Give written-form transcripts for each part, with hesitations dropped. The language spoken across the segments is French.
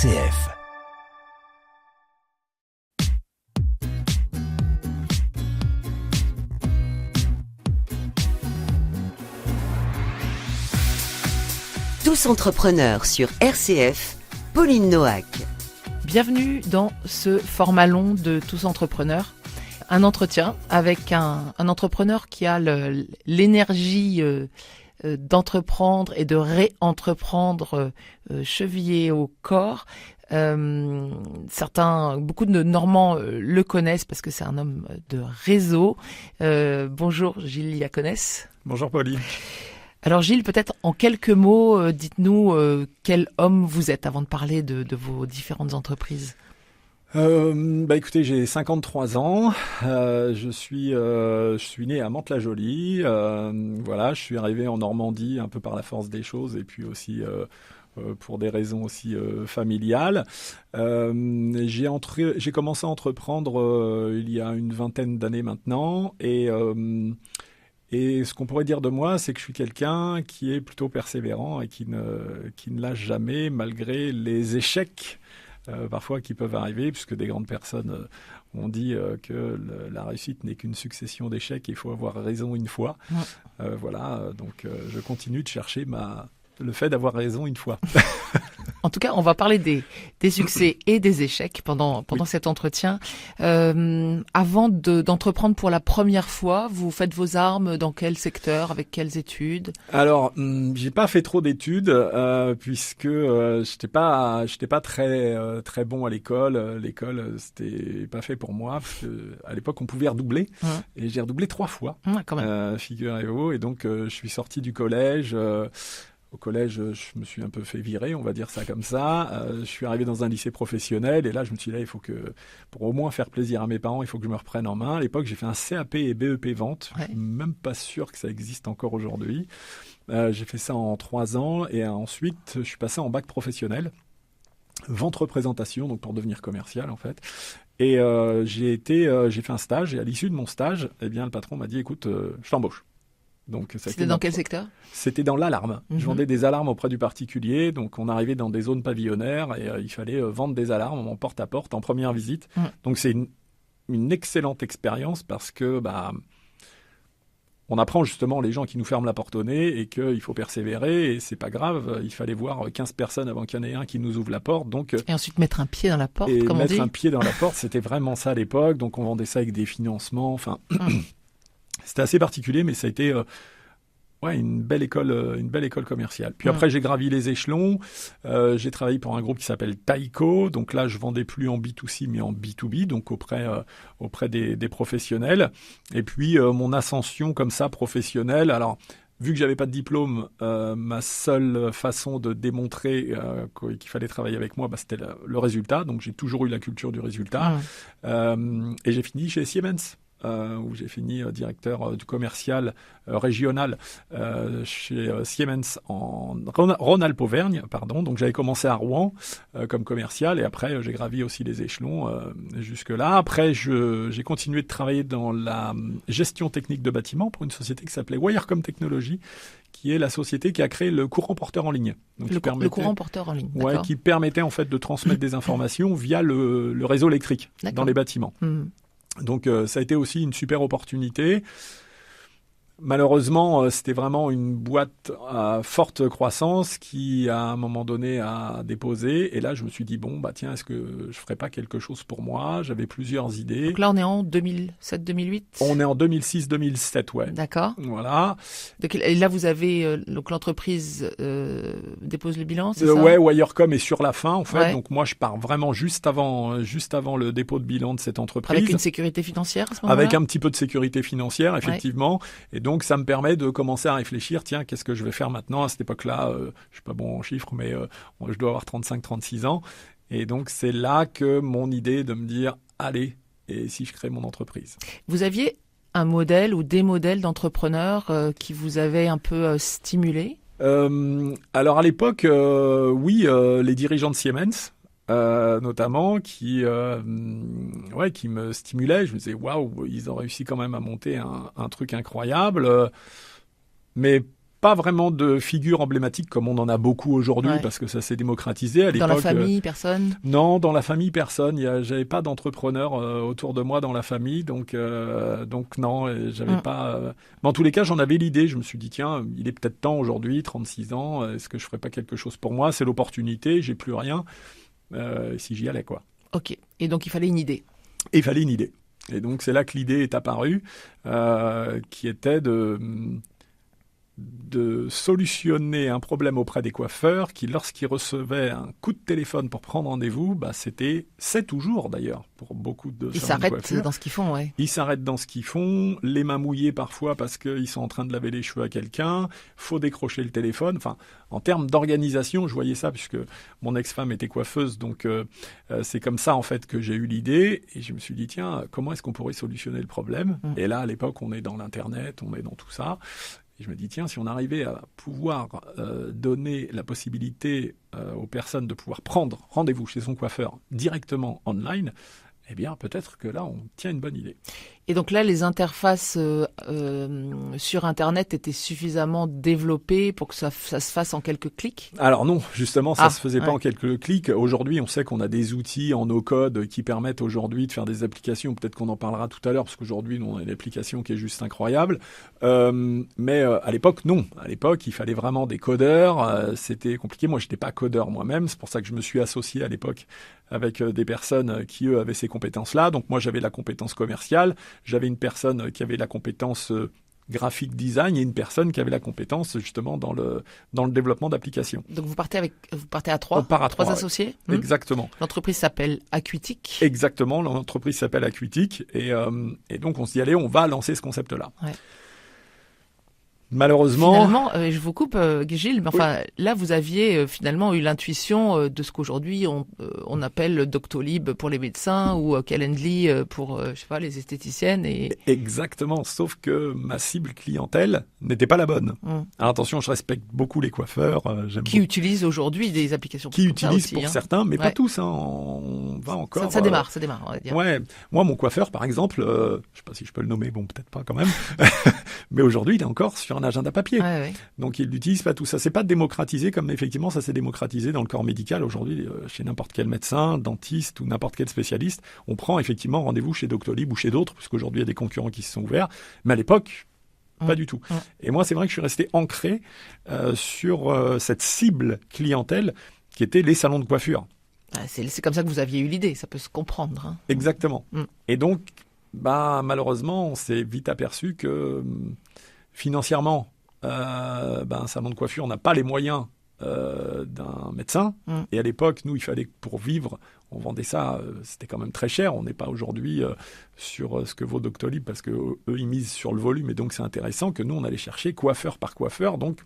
RCF. Tous entrepreneurs sur RCF, Pauline Noack. Bienvenue dans ce format long de Tous entrepreneurs. Un entretien avec un entrepreneur qui a l'énergie d'entreprendre et de réentreprendre chevillé au corps. Beaucoup de Normands le connaissent parce que c'est un homme de réseau. Bonjour Gilles Iaconès. Bonjour Pauline. Alors Gilles, peut-être en quelques mots, dites-nous quel homme vous êtes avant de parler de vos différentes entreprises. Écoutez, j'ai 53 ans. Je suis né à Mantes-la-Jolie. Je suis arrivé en Normandie un peu par la force des choses et puis aussi pour des raisons aussi familiales. J'ai commencé à entreprendre il y a une vingtaine d'années maintenant et ce qu'on pourrait dire de moi, c'est que je suis quelqu'un qui est plutôt persévérant et qui ne lâche jamais malgré les échecs parfois qui peuvent arriver, puisque des grandes personnes ont dit que la réussite n'est qu'une succession d'échecs et il faut avoir raison une fois. Donc je continue de chercher le fait d'avoir raison une fois. En tout cas, on va parler des succès et des échecs pendant cet entretien. Avant d'entreprendre pour la première fois, vous faites vos armes dans quel secteur, avec quelles études? Alors, j'ai pas fait trop d'études puisque j'étais pas très bon à l'école. L'école, c'était pas fait pour moi parce que à l'époque on pouvait redoubler et j'ai redoublé 3 fois. Quand même. Figurez-vous. Et donc je suis sorti du collège. Au collège, je me suis un peu fait virer, on va dire ça comme ça. Je suis arrivé dans un lycée professionnel et là, je me suis dit, il faut que, pour au moins faire plaisir à mes parents, il faut que je me reprenne en main. À l'époque, j'ai fait un CAP et BEP vente. Ouais. Je suis même pas sûr que ça existe encore aujourd'hui. J'ai fait ça en 3 ans et ensuite, je suis passé en bac professionnel. Vente représentation, donc pour devenir commercial en fait. Et j'ai fait un stage et à l'issue de mon stage, le patron m'a dit, écoute, je t'embauche. Donc, c'était dans quel secteur? C'était dans l'alarme. Je vendais des alarmes auprès du particulier. Donc, on arrivait dans des zones pavillonnaires et il fallait vendre des alarmes en porte-à-porte, en première visite. Donc, c'est une excellente expérience parce que on apprend justement les gens qui nous ferment la porte au nez et qu'il faut persévérer et c'est pas grave. Il fallait voir 15 personnes avant qu'il y en ait un qui nous ouvre la porte. Donc, et ensuite mettre un pied dans la porte, et comme on dit. Mettre un pied dans la porte, c'était vraiment ça à l'époque. Donc, on vendait ça avec des financements. Enfin... C'était assez particulier, mais ça a été une belle école commerciale. Puis après, j'ai gravi les échelons. J'ai travaillé pour un groupe qui s'appelle Taïko. Donc là, je vendais plus en B2C, mais en B2B, donc auprès des professionnels. Et puis, mon ascension comme ça professionnelle. Alors, vu que j'avais pas de diplôme, ma seule façon de démontrer qu'il fallait travailler avec moi, c'était le résultat. Donc, j'ai toujours eu la culture du résultat. Et j'ai fini chez Siemens. Où j'ai fini directeur du commercial régional chez Siemens en Rhône-Alpes-Auvergne, Donc j'avais commencé à Rouen comme commercial et après j'ai gravi aussi les échelons jusque-là. Après j'ai continué de travailler dans la gestion technique de bâtiments pour une société qui s'appelait Wirecom Technologies, qui est la société qui a créé le courant porteur en ligne. Donc, le courant porteur en ligne, d'accord. Qui permettait en fait de transmettre des informations via le réseau électrique dans les bâtiments. Donc ça a été aussi une super opportunité. Malheureusement, c'était vraiment une boîte à forte croissance qui, à un moment donné, a déposé. Et là, je me suis dit, tiens, est-ce que je ferais pas quelque chose pour moi? J'avais plusieurs idées. Donc là, on est en 2007-2008? On est en 2006-2007, ouais. D'accord. Voilà. Et là, vous avez... donc l'entreprise dépose le bilan, c'est ça? Ouais, Wirecom est sur la fin, en fait. Ouais. Donc moi, je pars vraiment juste avant le dépôt de bilan de cette entreprise. Avec une sécurité financière à ce moment-là? Avec un petit peu de sécurité financière, effectivement. Ouais. Et donc, ça me permet de commencer à réfléchir, tiens, qu'est-ce que je vais faire maintenant? À cette époque-là, je suis pas bon en chiffres, mais je dois avoir 35-36 ans. Et donc, c'est là que mon idée de me dire, allez, et si je crée mon entreprise? Vous aviez un modèle ou des modèles d'entrepreneurs qui vous avaient un peu stimulé? Alors, à l'époque, oui, les dirigeants de Siemens, notamment, qui me stimulait. Je me disais, waouh, ils ont réussi quand même à monter un truc incroyable. Mais pas vraiment de figure emblématique comme on en a beaucoup aujourd'hui parce que ça s'est démocratisé. À l'époque, dans la famille, personne? Non, dans la famille, personne. J'avais pas d'entrepreneurs autour de moi dans la famille, donc non, j'avais pas. Mais en tous les cas, j'en avais l'idée. Je me suis dit tiens, il est peut-être temps aujourd'hui, 36 ans. Est-ce que je ferais pas quelque chose pour moi? C'est l'opportunité. J'ai plus rien. Si j'y allais quoi. Ok. Et donc il fallait une idée. Et il fallait une idée. Et donc c'est là que l'idée est apparue, qui était de solutionner un problème auprès des coiffeurs qui, lorsqu'ils recevaient un coup de téléphone pour prendre rendez-vous, c'est toujours d'ailleurs pour beaucoup de Ils s'arrêtent dans ce qu'ils font, ouais. Ils s'arrêtent dans ce qu'ils font, les mains mouillées parfois parce qu'ils sont en train de laver les cheveux à quelqu'un, faut décrocher le téléphone. Enfin, en termes d'organisation, je voyais ça puisque mon ex-femme était coiffeuse, donc c'est comme ça en fait que j'ai eu l'idée et je me suis dit tiens, comment est-ce qu'on pourrait solutionner le problème? Et là, à l'époque, on est dans l'internet, on est dans tout ça. Et je me dis, tiens, si on arrivait à pouvoir donner la possibilité aux personnes de pouvoir prendre rendez-vous chez son coiffeur directement online, eh bien, peut-être que là, on tient une bonne idée. Et donc là, les interfaces sur Internet étaient suffisamment développées pour que ça se fasse en quelques clics? Alors non, justement, ça se faisait pas en quelques clics. Aujourd'hui, on sait qu'on a des outils en no-code qui permettent aujourd'hui de faire des applications. Peut-être qu'on en parlera tout à l'heure, parce qu'aujourd'hui, nous, on a une application qui est juste incroyable. Mais à l'époque, non. À l'époque, il fallait vraiment des codeurs. C'était compliqué. Moi, j'étais pas codeur moi-même. C'est pour ça que je me suis associé à l'époque avec des personnes qui, eux, avaient ces compétences-là. Donc moi, j'avais la compétence commerciale. J'avais une personne qui avait la compétence graphique design et une personne qui avait la compétence justement dans le développement d'applications. Donc vous partez à trois? On part à trois associés? Exactement. L'entreprise s'appelle Acuitic? Exactement, l'entreprise s'appelle Acuitic et donc on se dit allez, on va lancer ce concept-là. Ouais. Malheureusement... Finalement, je vous coupe, Gilles, mais enfin, là, vous aviez finalement eu l'intuition de ce qu'aujourd'hui on appelle Doctolib pour les médecins ou Calendly pour, je sais pas, les esthéticiennes. Exactement, sauf que ma cible clientèle n'était pas la bonne. Alors attention, je respecte beaucoup les coiffeurs. Qui utilisent aujourd'hui des applications qui utilisent aussi, pour certains, mais pas tous. On va encore... Ça démarre, on va dire. Ouais, moi, mon coiffeur, par exemple, je sais pas si je peux le nommer, bon, peut-être pas quand même, mais aujourd'hui, il est encore sur un agenda papier. Ouais. Donc, il n'utilise pas tout ça. C'est pas démocratisé comme effectivement ça s'est démocratisé dans le corps médical. Aujourd'hui, chez n'importe quel médecin, dentiste ou n'importe quel spécialiste, on prend effectivement rendez-vous chez Doctolib ou chez d'autres, puisqu'aujourd'hui, il y a des concurrents qui se sont ouverts. Mais à l'époque, pas du tout. Et moi, c'est vrai que je suis resté ancré sur cette cible clientèle qui était les salons de coiffure. C'est comme ça que vous aviez eu l'idée, ça peut se comprendre. Hein. Exactement. Et donc, malheureusement, on s'est vite aperçu que financièrement, un salon de coiffure n'a pas les moyens d'un médecin. Et à l'époque, nous, il fallait pour vivre, on vendait ça, c'était quand même très cher. On n'est pas aujourd'hui sur ce que vaut Doctolib parce que eux, ils misent sur le volume et donc c'est intéressant que nous, on allait chercher coiffeur par coiffeur. Donc,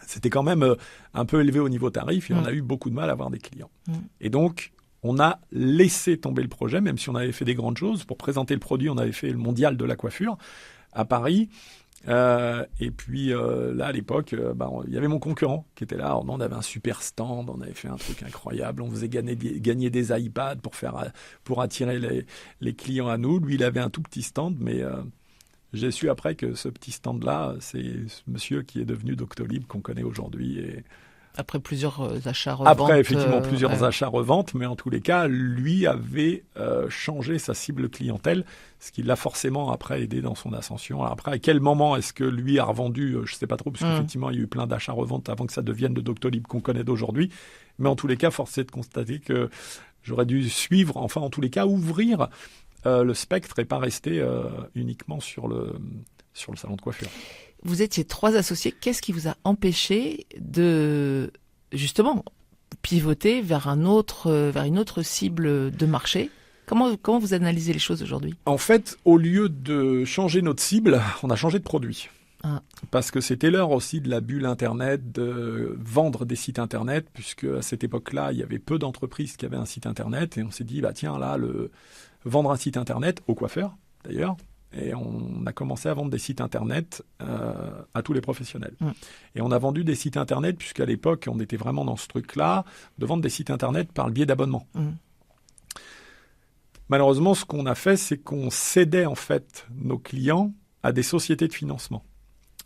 c'était quand même un peu élevé au niveau tarif et on a eu beaucoup de mal à avoir des clients. Et donc, on a laissé tomber le projet, même si on avait fait des grandes choses. Pour présenter le produit, on avait fait le mondial de la coiffure à Paris. Et puis là, à l'époque, il y avait mon concurrent qui était là. On avait un super stand, on avait fait un truc incroyable. On faisait gagner des iPads pour attirer les clients à nous. Lui, il avait un tout petit stand, mais... j'ai su après que ce petit stand-là, c'est ce monsieur qui est devenu Doctolib qu'on connaît aujourd'hui. Et... Après plusieurs achats-reventes. Après, effectivement, plusieurs achats-reventes, mais en tous les cas, lui avait changé sa cible clientèle, ce qui l'a forcément après aidé dans son ascension. Alors après, à quel moment est-ce que lui a revendu? Je ne sais pas trop, parce qu'effectivement, il y a eu plein d'achats-reventes avant que ça devienne le Doctolib qu'on connaît d'aujourd'hui. Mais en tous les cas, force est de constater que j'aurais dû suivre, enfin en tous les cas, ouvrir le spectre et pas rester uniquement sur le salon de coiffure. Vous étiez 3 associés. Qu'est-ce qui vous a empêché de, justement, pivoter vers une autre cible de marché? Comment vous analysez les choses aujourd'hui? En fait, au lieu de changer notre cible, on a changé de produit. Parce que c'était l'heure aussi de la bulle Internet, de vendre des sites Internet, puisque à cette époque-là, il y avait peu d'entreprises qui avaient un site Internet. Et on s'est dit, vendre un site Internet aux coiffeurs, d'ailleurs. Et on a commencé à vendre des sites Internet à tous les professionnels. Et on a vendu des sites Internet, puisqu'à l'époque, on était vraiment dans ce truc-là, de vendre des sites Internet par le biais d'abonnements. Malheureusement, ce qu'on a fait, c'est qu'on cédait en fait nos clients à des sociétés de financement.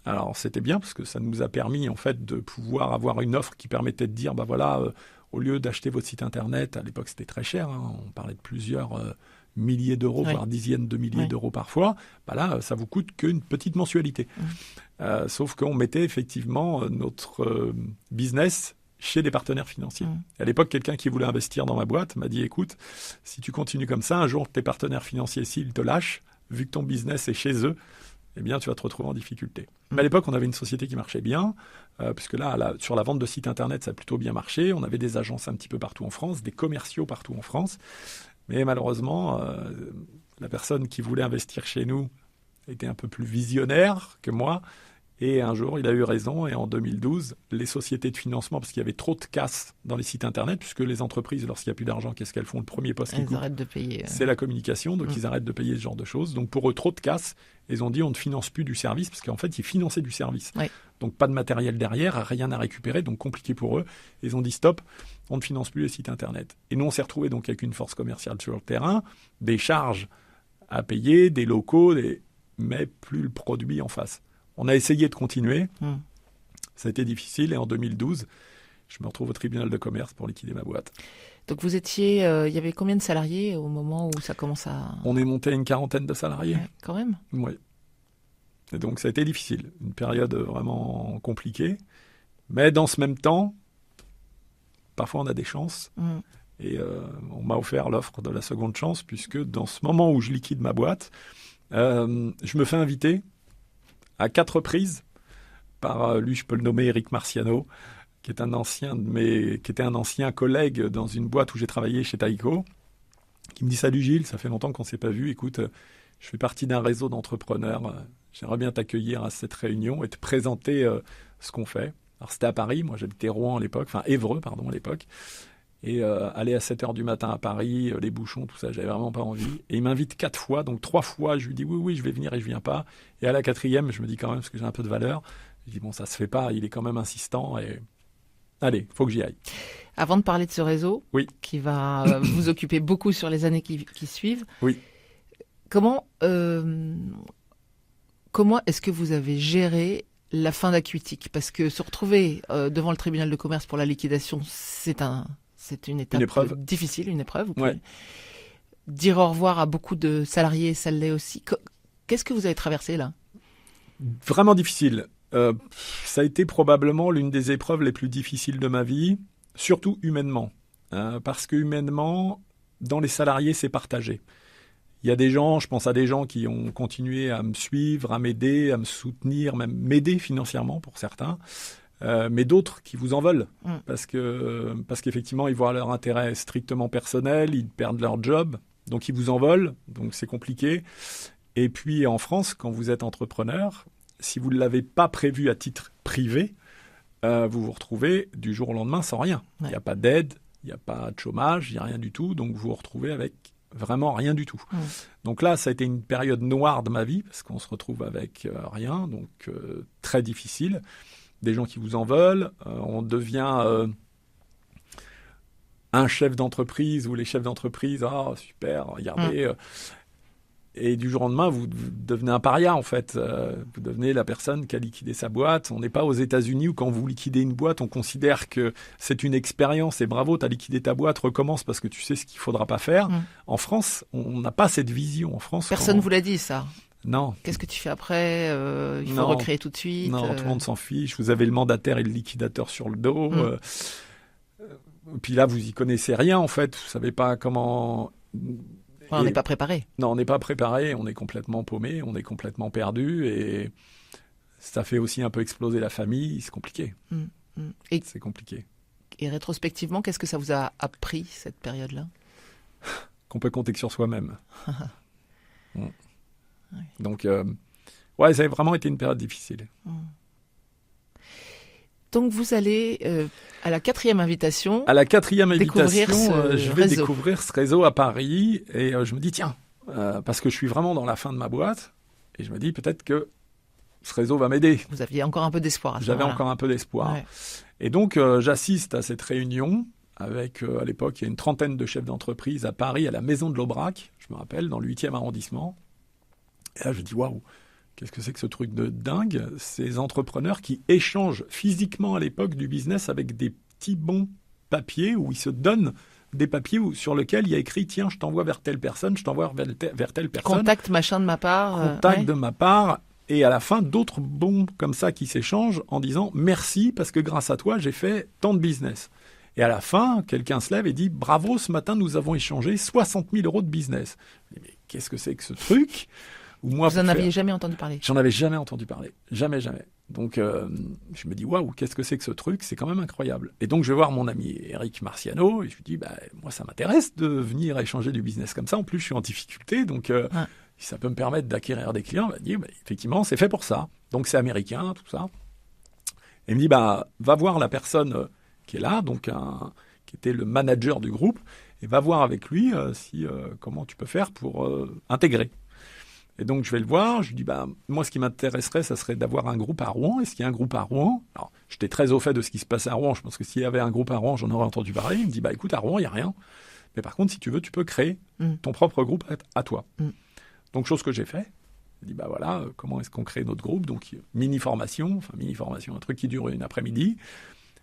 Alors c'était bien parce que ça nous a permis en fait de pouvoir avoir une offre qui permettait de dire, au lieu d'acheter votre site internet, à l'époque c'était très cher, hein, on parlait de plusieurs milliers d'euros, voire dizaines de milliers d'euros parfois, là ça vous coûte qu'une petite mensualité. Sauf qu'on mettait effectivement notre business chez des partenaires financiers. À l'époque, quelqu'un qui voulait investir dans ma boîte m'a dit, écoute, si tu continues comme ça, un jour tes partenaires financiers, s'ils te lâchent, vu que ton business est chez eux, eh bien, tu vas te retrouver en difficulté. Mais à l'époque, on avait une société qui marchait bien, puisque là, sur la vente de sites internet, ça a plutôt bien marché. On avait des agences un petit peu partout en France, des commerciaux partout en France. Mais malheureusement, la personne qui voulait investir chez nous était un peu plus visionnaire que moi. Et un jour, il a eu raison. Et en 2012, les sociétés de financement, parce qu'il y avait trop de casse dans les sites internet, puisque les entreprises, lorsqu'il n'y a plus d'argent, qu'est-ce qu'elles font? Le premier poste qui coûte, arrêtent de payer. C'est la communication. Donc, ils arrêtent de payer ce genre de choses. Donc, pour eux, trop de casse. Ils ont dit, on ne finance plus du service, parce qu'en fait, ils finançaient du service. Oui. Donc, pas de matériel derrière, rien à récupérer. Donc, compliqué pour eux. Ils ont dit, stop, on ne finance plus les sites internet. Et nous, on s'est retrouvés donc avec une force commerciale sur le terrain, des charges à payer, des locaux, mais plus le produit en face. On a essayé de continuer. Ça a été difficile. Et en 2012, je me retrouve au tribunal de commerce pour liquider ma boîte. Donc vous étiez... il y avait combien de salariés au moment où ça commence à... On est monté à une quarantaine de salariés. Ouais, quand même. Oui. Et donc ça a été difficile. Une période vraiment compliquée. Mais dans ce même temps, parfois on a des chances. Et on m'a offert l'offre de la seconde chance, puisque dans ce moment où je liquide ma boîte, je me fais inviter à 4 reprises par lui, je peux le nommer, Eric Marciano, qui était un ancien collègue dans une boîte où j'ai travaillé chez Taïko, qui me dit « Salut Gilles, ça fait longtemps qu'on ne s'est pas vu. Écoute, je fais partie d'un réseau d'entrepreneurs. J'aimerais bien t'accueillir à cette réunion et te présenter ce qu'on fait. » Alors c'était à Paris, moi j'habitais Rouen à l'époque, enfin Évreux, pardon, à l'époque. Et aller à 7h du matin à Paris, les bouchons, tout ça, j'avais vraiment pas envie. Et il m'invite 4 fois, donc 3 fois, je lui dis oui, je vais venir et je viens pas. Et à la 4e, je me dis quand même, parce que j'ai un peu de valeur, je dis bon, ça se fait pas, il est quand même insistant et allez, faut que j'y aille. Avant de parler de ce réseau, oui, qui va vous occuper beaucoup sur les années qui suivent, oui. Comment est-ce que vous avez géré la fin d'Acuitic? Parce que se retrouver devant le tribunal de commerce pour la liquidation, c'est une étape difficile, une épreuve. Vous pouvez dire au revoir à beaucoup de salariés, ça l'est aussi. Qu'est-ce que vous avez traversé là? Vraiment difficile. Ça a été probablement l'une des épreuves les plus difficiles de ma vie, surtout humainement. Parce que humainement, dans les salariés, c'est partagé. Il y a des gens, je pense à des gens qui ont continué à me suivre, à m'aider, à me soutenir, même m'aider financièrement pour certains. Mais d'autres qui vous en veulent parce qu'effectivement ils voient leur intérêt strictement personnel, ils perdent leur job, donc ils vous en veulent, donc c'est compliqué. Et puis en France, quand vous êtes entrepreneur, si vous ne l'avez pas prévu à titre privé, vous vous retrouvez du jour au lendemain sans rien. Il n'y a pas d'aide, il n'y a pas de chômage, il n'y a rien du tout, donc vous vous retrouvez avec vraiment rien du tout. Donc là, ça a été une période noire de ma vie parce qu'on se retrouve avec rien, donc très difficile. Des gens qui vous en veulent, on devient un chef d'entreprise ou les chefs d'entreprise, ah super, regardez, et du jour au lendemain, vous devenez un paria en fait, vous devenez la personne qui a liquidé sa boîte. On n'est pas aux États-Unis où quand vous liquidez une boîte, on considère que c'est une expérience et bravo, tu as liquidé ta boîte, recommence parce que tu sais ce qu'il ne faudra pas faire. En France, on n'a pas cette vision. En France, personne ne vous l'a dit ça. Non. Qu'est-ce que tu fais après? Il faut recréer tout de suite. Non, tout le monde s'en fiche. Vous avez le mandataire et le liquidateur sur le dos. Puis là, vous y connaissez rien en fait. Vous savez pas comment. On n'est pas préparé. Non, on n'est pas préparé. On est complètement paumé. On est complètement perdu et ça fait aussi un peu exploser la famille. C'est compliqué. C'est compliqué. Et rétrospectivement, qu'est-ce que ça vous a appris cette période-là? Qu'on peut compter que sur soi-même. Donc, ça a vraiment été une période difficile. Donc, vous allez à la 4e invitation. À la 4e invitation, je vais réseau. découvrir ce réseau à Paris. Et je me dis, tiens, parce que je suis vraiment dans la fin de ma boîte. Et je me dis, peut-être que ce réseau va m'aider. Vous aviez encore un peu d'espoir à ce J'avais moment-là. encore un peu d'espoir. Ouais. Et donc, j'assiste à cette réunion avec, à l'époque, il y a une trentaine de chefs d'entreprise à Paris, à la Maison de l'Aubrac, je me rappelle, dans le 8e arrondissement. Et là, je dis, waouh, qu'est-ce que c'est que ce truc de dingue? Ces entrepreneurs qui échangent physiquement à l'époque du business avec des petits bons papiers où ils se donnent des papiers sur lesquels il y a écrit « Tiens, je t'envoie vers telle personne, je t'envoie vers telle personne. » Contact machin de ma part. Contact de ma part. Et à la fin, d'autres bons comme ça qui s'échangent en disant « Merci parce que grâce à toi, j'ai fait tant de business. » Et à la fin, quelqu'un se lève et dit « Bravo, ce matin, nous avons échangé 60 000 € de business. » Mais qu'est-ce que c'est que ce truc? Vous n'en aviez jamais entendu parler? J'en avais jamais entendu parler. Jamais, jamais. Donc, je me dis, waouh, qu'est-ce que c'est que ce truc? C'est quand même incroyable. Et donc, je vais voir mon ami Eric Marciano et je lui dis, moi, ça m'intéresse de venir échanger du business comme ça. En plus, je suis en difficulté, donc si ça peut me permettre d'acquérir des clients, il m'a dit, effectivement, c'est fait pour ça. Donc, c'est américain, tout ça. Et il me dit, va voir la personne qui est là, donc qui était le manager du groupe, et va voir avec lui comment tu peux faire pour intégrer. Et donc, je vais le voir, je lui dis, moi, ce qui m'intéresserait, ça serait d'avoir un groupe à Rouen. Est-ce qu'il y a un groupe à Rouen? Alors, j'étais très au fait de ce qui se passait à Rouen. Je pense que s'il y avait un groupe à Rouen, j'en aurais entendu parler. Il me dit, écoute, à Rouen, il n'y a rien. Mais par contre, si tu veux, tu peux créer ton propre groupe à toi. Donc, chose que j'ai fait. Je dis, voilà, comment est-ce qu'on crée notre groupe? Donc, mini-formation, un truc qui dure une après-midi.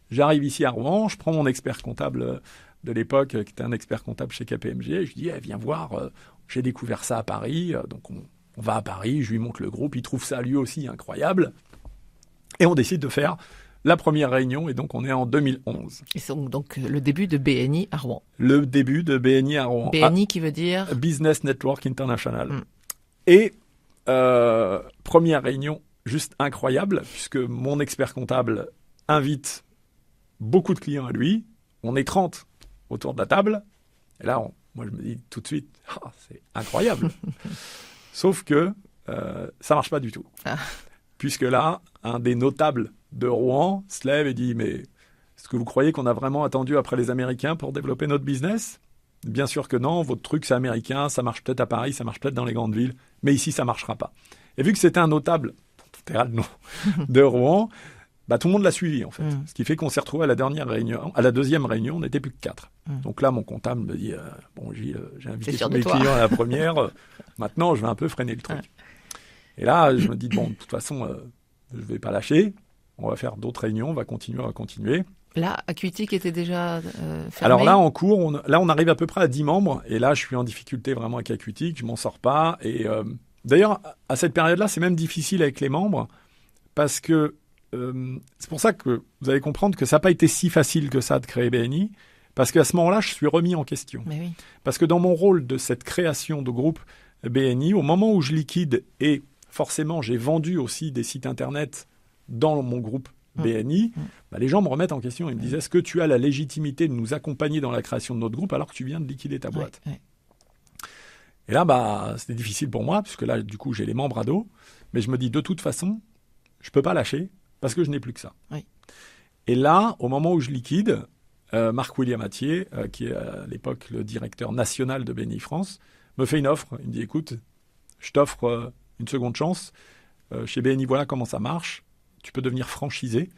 J'arrive ici à Rouen, je prends mon expert comptable de l'époque, qui était un expert comptable chez KPMG, et je lui dis, viens voir, j'ai découvert ça à Paris, donc on va à Paris, je lui montre le groupe, il trouve ça lui aussi incroyable, et on décide de faire la première réunion, et donc on est en 2011. Et c'est donc le début de BNI à Rouen. Le début de BNI à Rouen. BNI qui veut dire Business Network International. Et première réunion juste incroyable, puisque mon expert comptable invite beaucoup de clients à lui, on est 30 autour de la table, et là, moi je me dis tout de suite, c'est incroyable. Sauf que ça marche pas du tout. Puisque là, un des notables de Rouen se lève et dit, mais est-ce que vous croyez qu'on a vraiment attendu après les Américains pour développer notre business? Bien sûr que non, votre truc c'est américain, ça marche peut-être à Paris, ça marche peut-être dans les grandes villes, mais ici ça marchera pas. Et vu que c'était un notable, le nom, de Rouen, tout le monde l'a suivi en fait. Ce qui fait qu'on s'est retrouvé à la deuxième réunion, on n'était plus que 4. Donc là, mon comptable me dit, Gilles, j'ai invité tous mes clients à la première, maintenant je vais un peu freiner le truc. Et là, je me dis, de toute façon, je vais pas lâcher, on va faire d'autres réunions, on va continuer. Là, Acuitic était déjà fermé. Alors là, en cours, on arrive à peu près à 10 membres, et là, je suis en difficulté vraiment avec Acuitic, je m'en sors pas. Et d'ailleurs, à cette période-là, c'est même difficile avec les membres, parce que c'est pour ça que vous allez comprendre que ça n'a pas été si facile que ça de créer BNI, parce qu'à ce moment-là, je suis remis en question. Mais oui. Parce que dans mon rôle de cette création de groupe BNI, au moment où je liquide, et forcément j'ai vendu aussi des sites internet dans mon groupe BNI, les gens me remettent en question. Ils me disent, est-ce que tu as la légitimité de nous accompagner dans la création de notre groupe alors que tu viens de liquider ta boîte? Et là, c'était difficile pour moi, puisque là, du coup, j'ai les membres à dos, mais je me dis, de toute façon, je peux pas lâcher, parce que je n'ai plus que ça. Et là, au moment où je liquide, Marc-William Attier, qui est à l'époque le directeur national de BNI France, me fait une offre. Il me dit, écoute, je t'offre une seconde chance. Chez BNI, voilà comment ça marche. Tu peux devenir franchisé.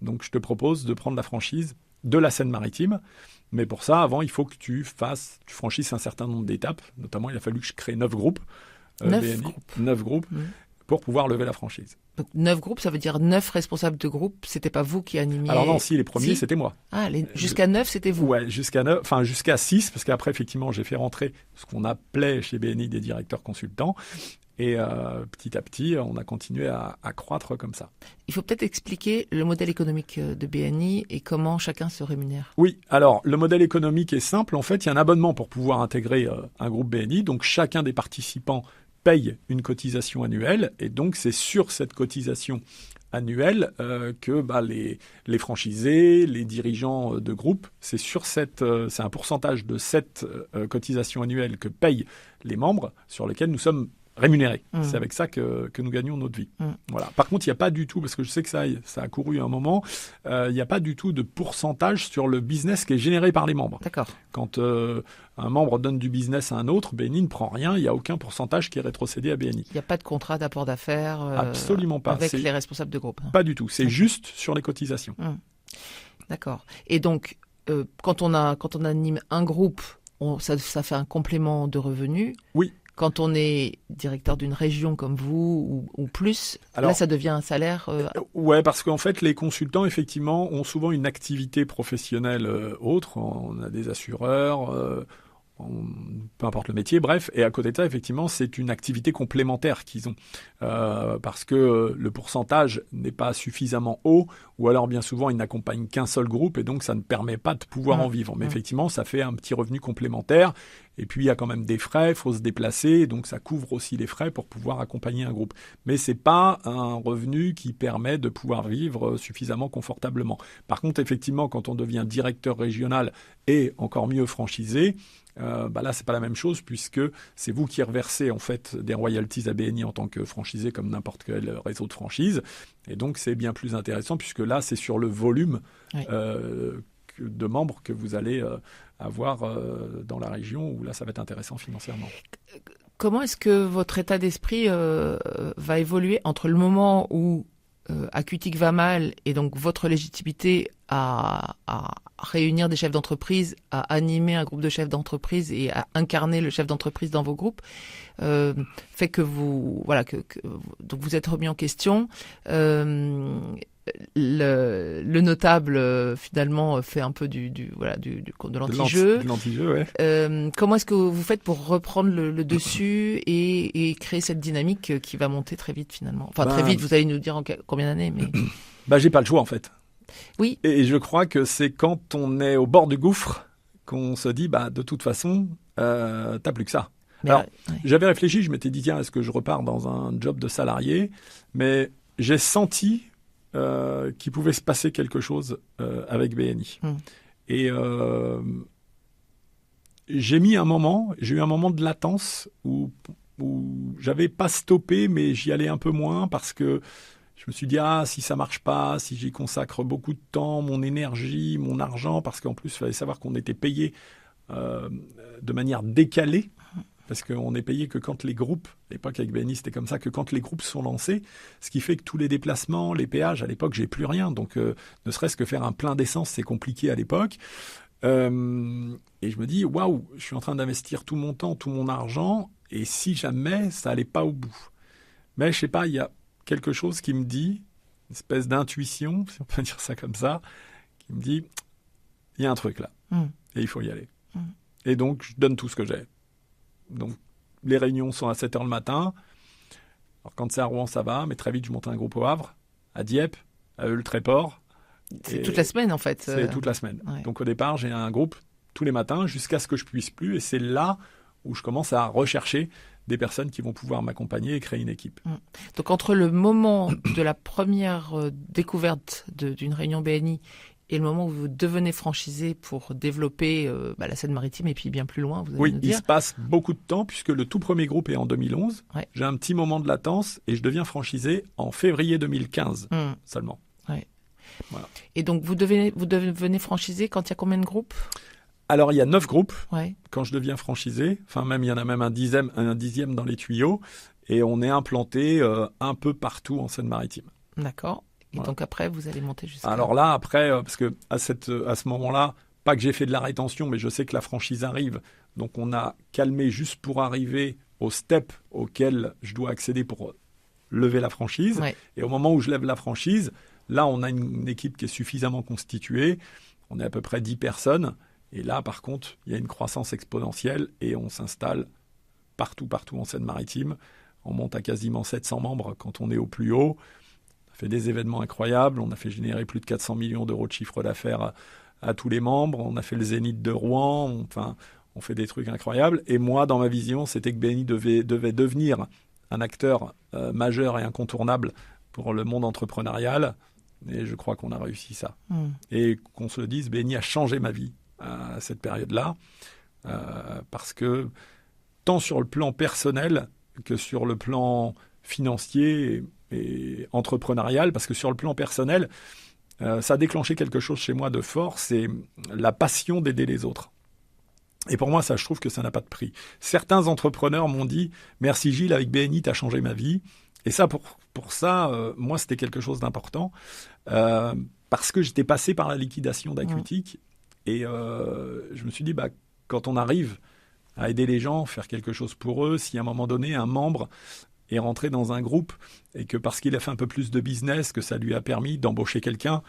Donc, je te propose de prendre la franchise de la Seine-Maritime. Mais pour ça, avant, il faut que tu franchisses un certain nombre d'étapes. Notamment, il a fallu que je crée 9 groupes. 9 groupes pour pouvoir lever la franchise. Donc 9 groupes, ça veut dire 9 responsables de groupe. C'était pas vous qui animiez? Alors non, les premiers, c'était moi. Jusqu'à 9, c'était vous? Ouais, jusqu'à 6, parce qu'après, effectivement, j'ai fait rentrer ce qu'on appelait chez BNI des directeurs consultants. Et petit à petit, on a continué à croître comme ça. Il faut peut-être expliquer le modèle économique de BNI et comment chacun se rémunère. Oui, alors le modèle économique est simple. En fait, il y a un abonnement pour pouvoir intégrer un groupe BNI. Donc chacun des participants paye une cotisation annuelle. Et donc c'est sur cette cotisation annuelle que les franchisés, les dirigeants de groupe, c'est un pourcentage de cette cotisation annuelle que payent les membres sur lesquels nous sommes rémunérés. C'est avec ça que nous gagnons notre vie. Voilà. Par contre, il n'y a pas du tout, parce que je sais que ça a couru un moment, il n'y a pas du tout de pourcentage sur le business qui est généré par les membres. D'accord. Quand un membre donne du business à un autre, BNI ne prend rien, il n'y a aucun pourcentage qui est rétrocédé à BNI. Il n'y a pas de contrat d'apport d'affaires Absolument pas. Avec les responsables de groupe. Pas du tout. C'est juste sur les cotisations. D'accord. Et donc, quand on anime un groupe, ça fait un complément de revenus. Oui. quand on est directeur d'une région comme vous ou plus, Alors, là ça devient un salaire. Ouais, parce qu'en fait, les consultants, effectivement, ont souvent une activité professionnelle autre. On a des assureurs, peu importe le métier, bref. Et à côté de ça, effectivement, c'est une activité complémentaire qu'ils ont. Parce que le pourcentage n'est pas suffisamment haut, ou alors bien souvent, ils n'accompagnent qu'un seul groupe, et donc ça ne permet pas de pouvoir en vivre. Mais effectivement, ça fait un petit revenu complémentaire. Et puis, il y a quand même des frais, il faut se déplacer, donc ça couvre aussi les frais pour pouvoir accompagner un groupe. Mais c'est pas un revenu qui permet de pouvoir vivre suffisamment confortablement. Par contre, effectivement, quand on devient directeur régional et encore mieux franchisé, là, c'est pas la même chose puisque c'est vous qui reversez en fait des royalties à BNI en tant que franchisé comme n'importe quel réseau de franchise. Et donc, c'est bien plus intéressant puisque là, c'est sur le volume de membres que vous allez avoir dans la région où là, ça va être intéressant financièrement. Comment est-ce que votre état d'esprit va évoluer entre le moment où Acutic va mal et donc votre légitimité à réunir des chefs d'entreprise, à animer un groupe de chefs d'entreprise et à incarner le chef d'entreprise dans vos groupes, fait que vous donc vous êtes remis en question. Le notable finalement fait un peu de l'anti-jeu. De l'anti-jeu, ouais. Comment est-ce que vous faites pour reprendre le dessus et créer cette dynamique qui va monter très vite finalement? Enfin très vite, vous allez nous dire en combien d'années, mais j'ai pas le choix en fait. Oui. Et je crois que c'est quand on est au bord du gouffre qu'on se dit de toute façon t'as plus que ça. Alors j'avais réfléchi, je m'étais dit tiens, est-ce que je repars dans un job de salarié? Mais j'ai senti qu'il pouvait se passer quelque chose avec BNI. Et j'ai eu un moment de latence où j'avais pas stoppé, mais j'y allais un peu moins parce que je me suis dit, si ça marche pas, si j'y consacre beaucoup de temps, mon énergie, mon argent, parce qu'en plus, il fallait savoir qu'on était payé de manière décalée. Parce qu'on n'est payé que quand les groupes, à l'époque avec BNI c'était comme ça, que quand les groupes sont lancés, ce qui fait que tous les déplacements, les péages, à l'époque j'ai plus rien, donc ne serait-ce que faire un plein d'essence c'est compliqué à l'époque. Et je me dis, waouh, je suis en train d'investir tout mon temps, tout mon argent, et si jamais ça allait pas au bout. Mais je sais pas, il y a quelque chose qui me dit, une espèce d'intuition, si on peut dire ça comme ça, qui me dit, il y a un truc là, et il faut y aller. Et donc je donne tout ce que j'ai. Donc, les réunions sont à 7h le matin. Alors, quand c'est à Rouen, ça va, mais très vite, je monte un groupe au Havre, à Dieppe, à Eul-Tréport. C'est toute la semaine, en fait. C'est toute la semaine. Ouais. Donc, au départ, j'ai un groupe tous les matins jusqu'à ce que je puisse plus. Et c'est là où je commence à rechercher des personnes qui vont pouvoir m'accompagner et créer une équipe. Donc, entre le moment de la première découverte d'une réunion BNI et le moment où vous devenez franchisé pour développer la Seine-Maritime et puis bien plus loin, vous allez nous dire. Il se passe beaucoup de temps puisque le tout premier groupe est en 2011. Ouais. J'ai un petit moment de latence et je deviens franchisé en février 2015 seulement. Ouais. Voilà. Et donc vous devenez franchisé quand il y a combien de groupes ? Alors il y a 9 groupes quand je deviens franchisé. Enfin même il y en a même un dixième dans les tuyaux et on est implanté un peu partout en Seine-Maritime. D'accord. Et donc après, vous allez monter jusqu'à... Alors là, après, parce que à ce moment-là, pas que j'ai fait de la rétention, mais je sais que la franchise arrive. Donc on a calmé juste pour arriver au step auquel je dois accéder pour lever la franchise. Ouais. Et au moment où je lève la franchise, là, on a une équipe qui est suffisamment constituée. On est à peu près 10 personnes. Et là, par contre, il y a une croissance exponentielle et on s'installe partout en Seine-Maritime. On monte à quasiment 700 membres quand on est au plus haut. On a fait des événements incroyables, on a fait générer plus de 400 millions d'euros de chiffre d'affaires à tous les membres, on a fait le Zénith de Rouen, on fait des trucs incroyables. Et moi, dans ma vision, c'était que BNI devait devenir un acteur majeur et incontournable pour le monde entrepreneurial. Et je crois qu'on a réussi ça. Et qu'on se le dise, BNI a changé ma vie à cette période-là, parce que tant sur le plan personnel que sur le plan financier et entrepreneurial, parce que sur le plan personnel, ça a déclenché quelque chose chez moi de fort, c'est la passion d'aider les autres. Et pour moi, ça, je trouve que ça n'a pas de prix. Certains entrepreneurs m'ont dit « Merci Gilles, avec BNI, tu as changé ma vie ». Et ça, pour ça, moi, c'était quelque chose d'important, parce que j'étais passé par la liquidation d'Acutic, et je me suis dit, quand on arrive à aider les gens, faire quelque chose pour eux. Si à un moment donné, un membre est rentré dans un groupe et que parce qu'il a fait un peu plus de business, que ça lui a permis d'embaucher quelqu'un,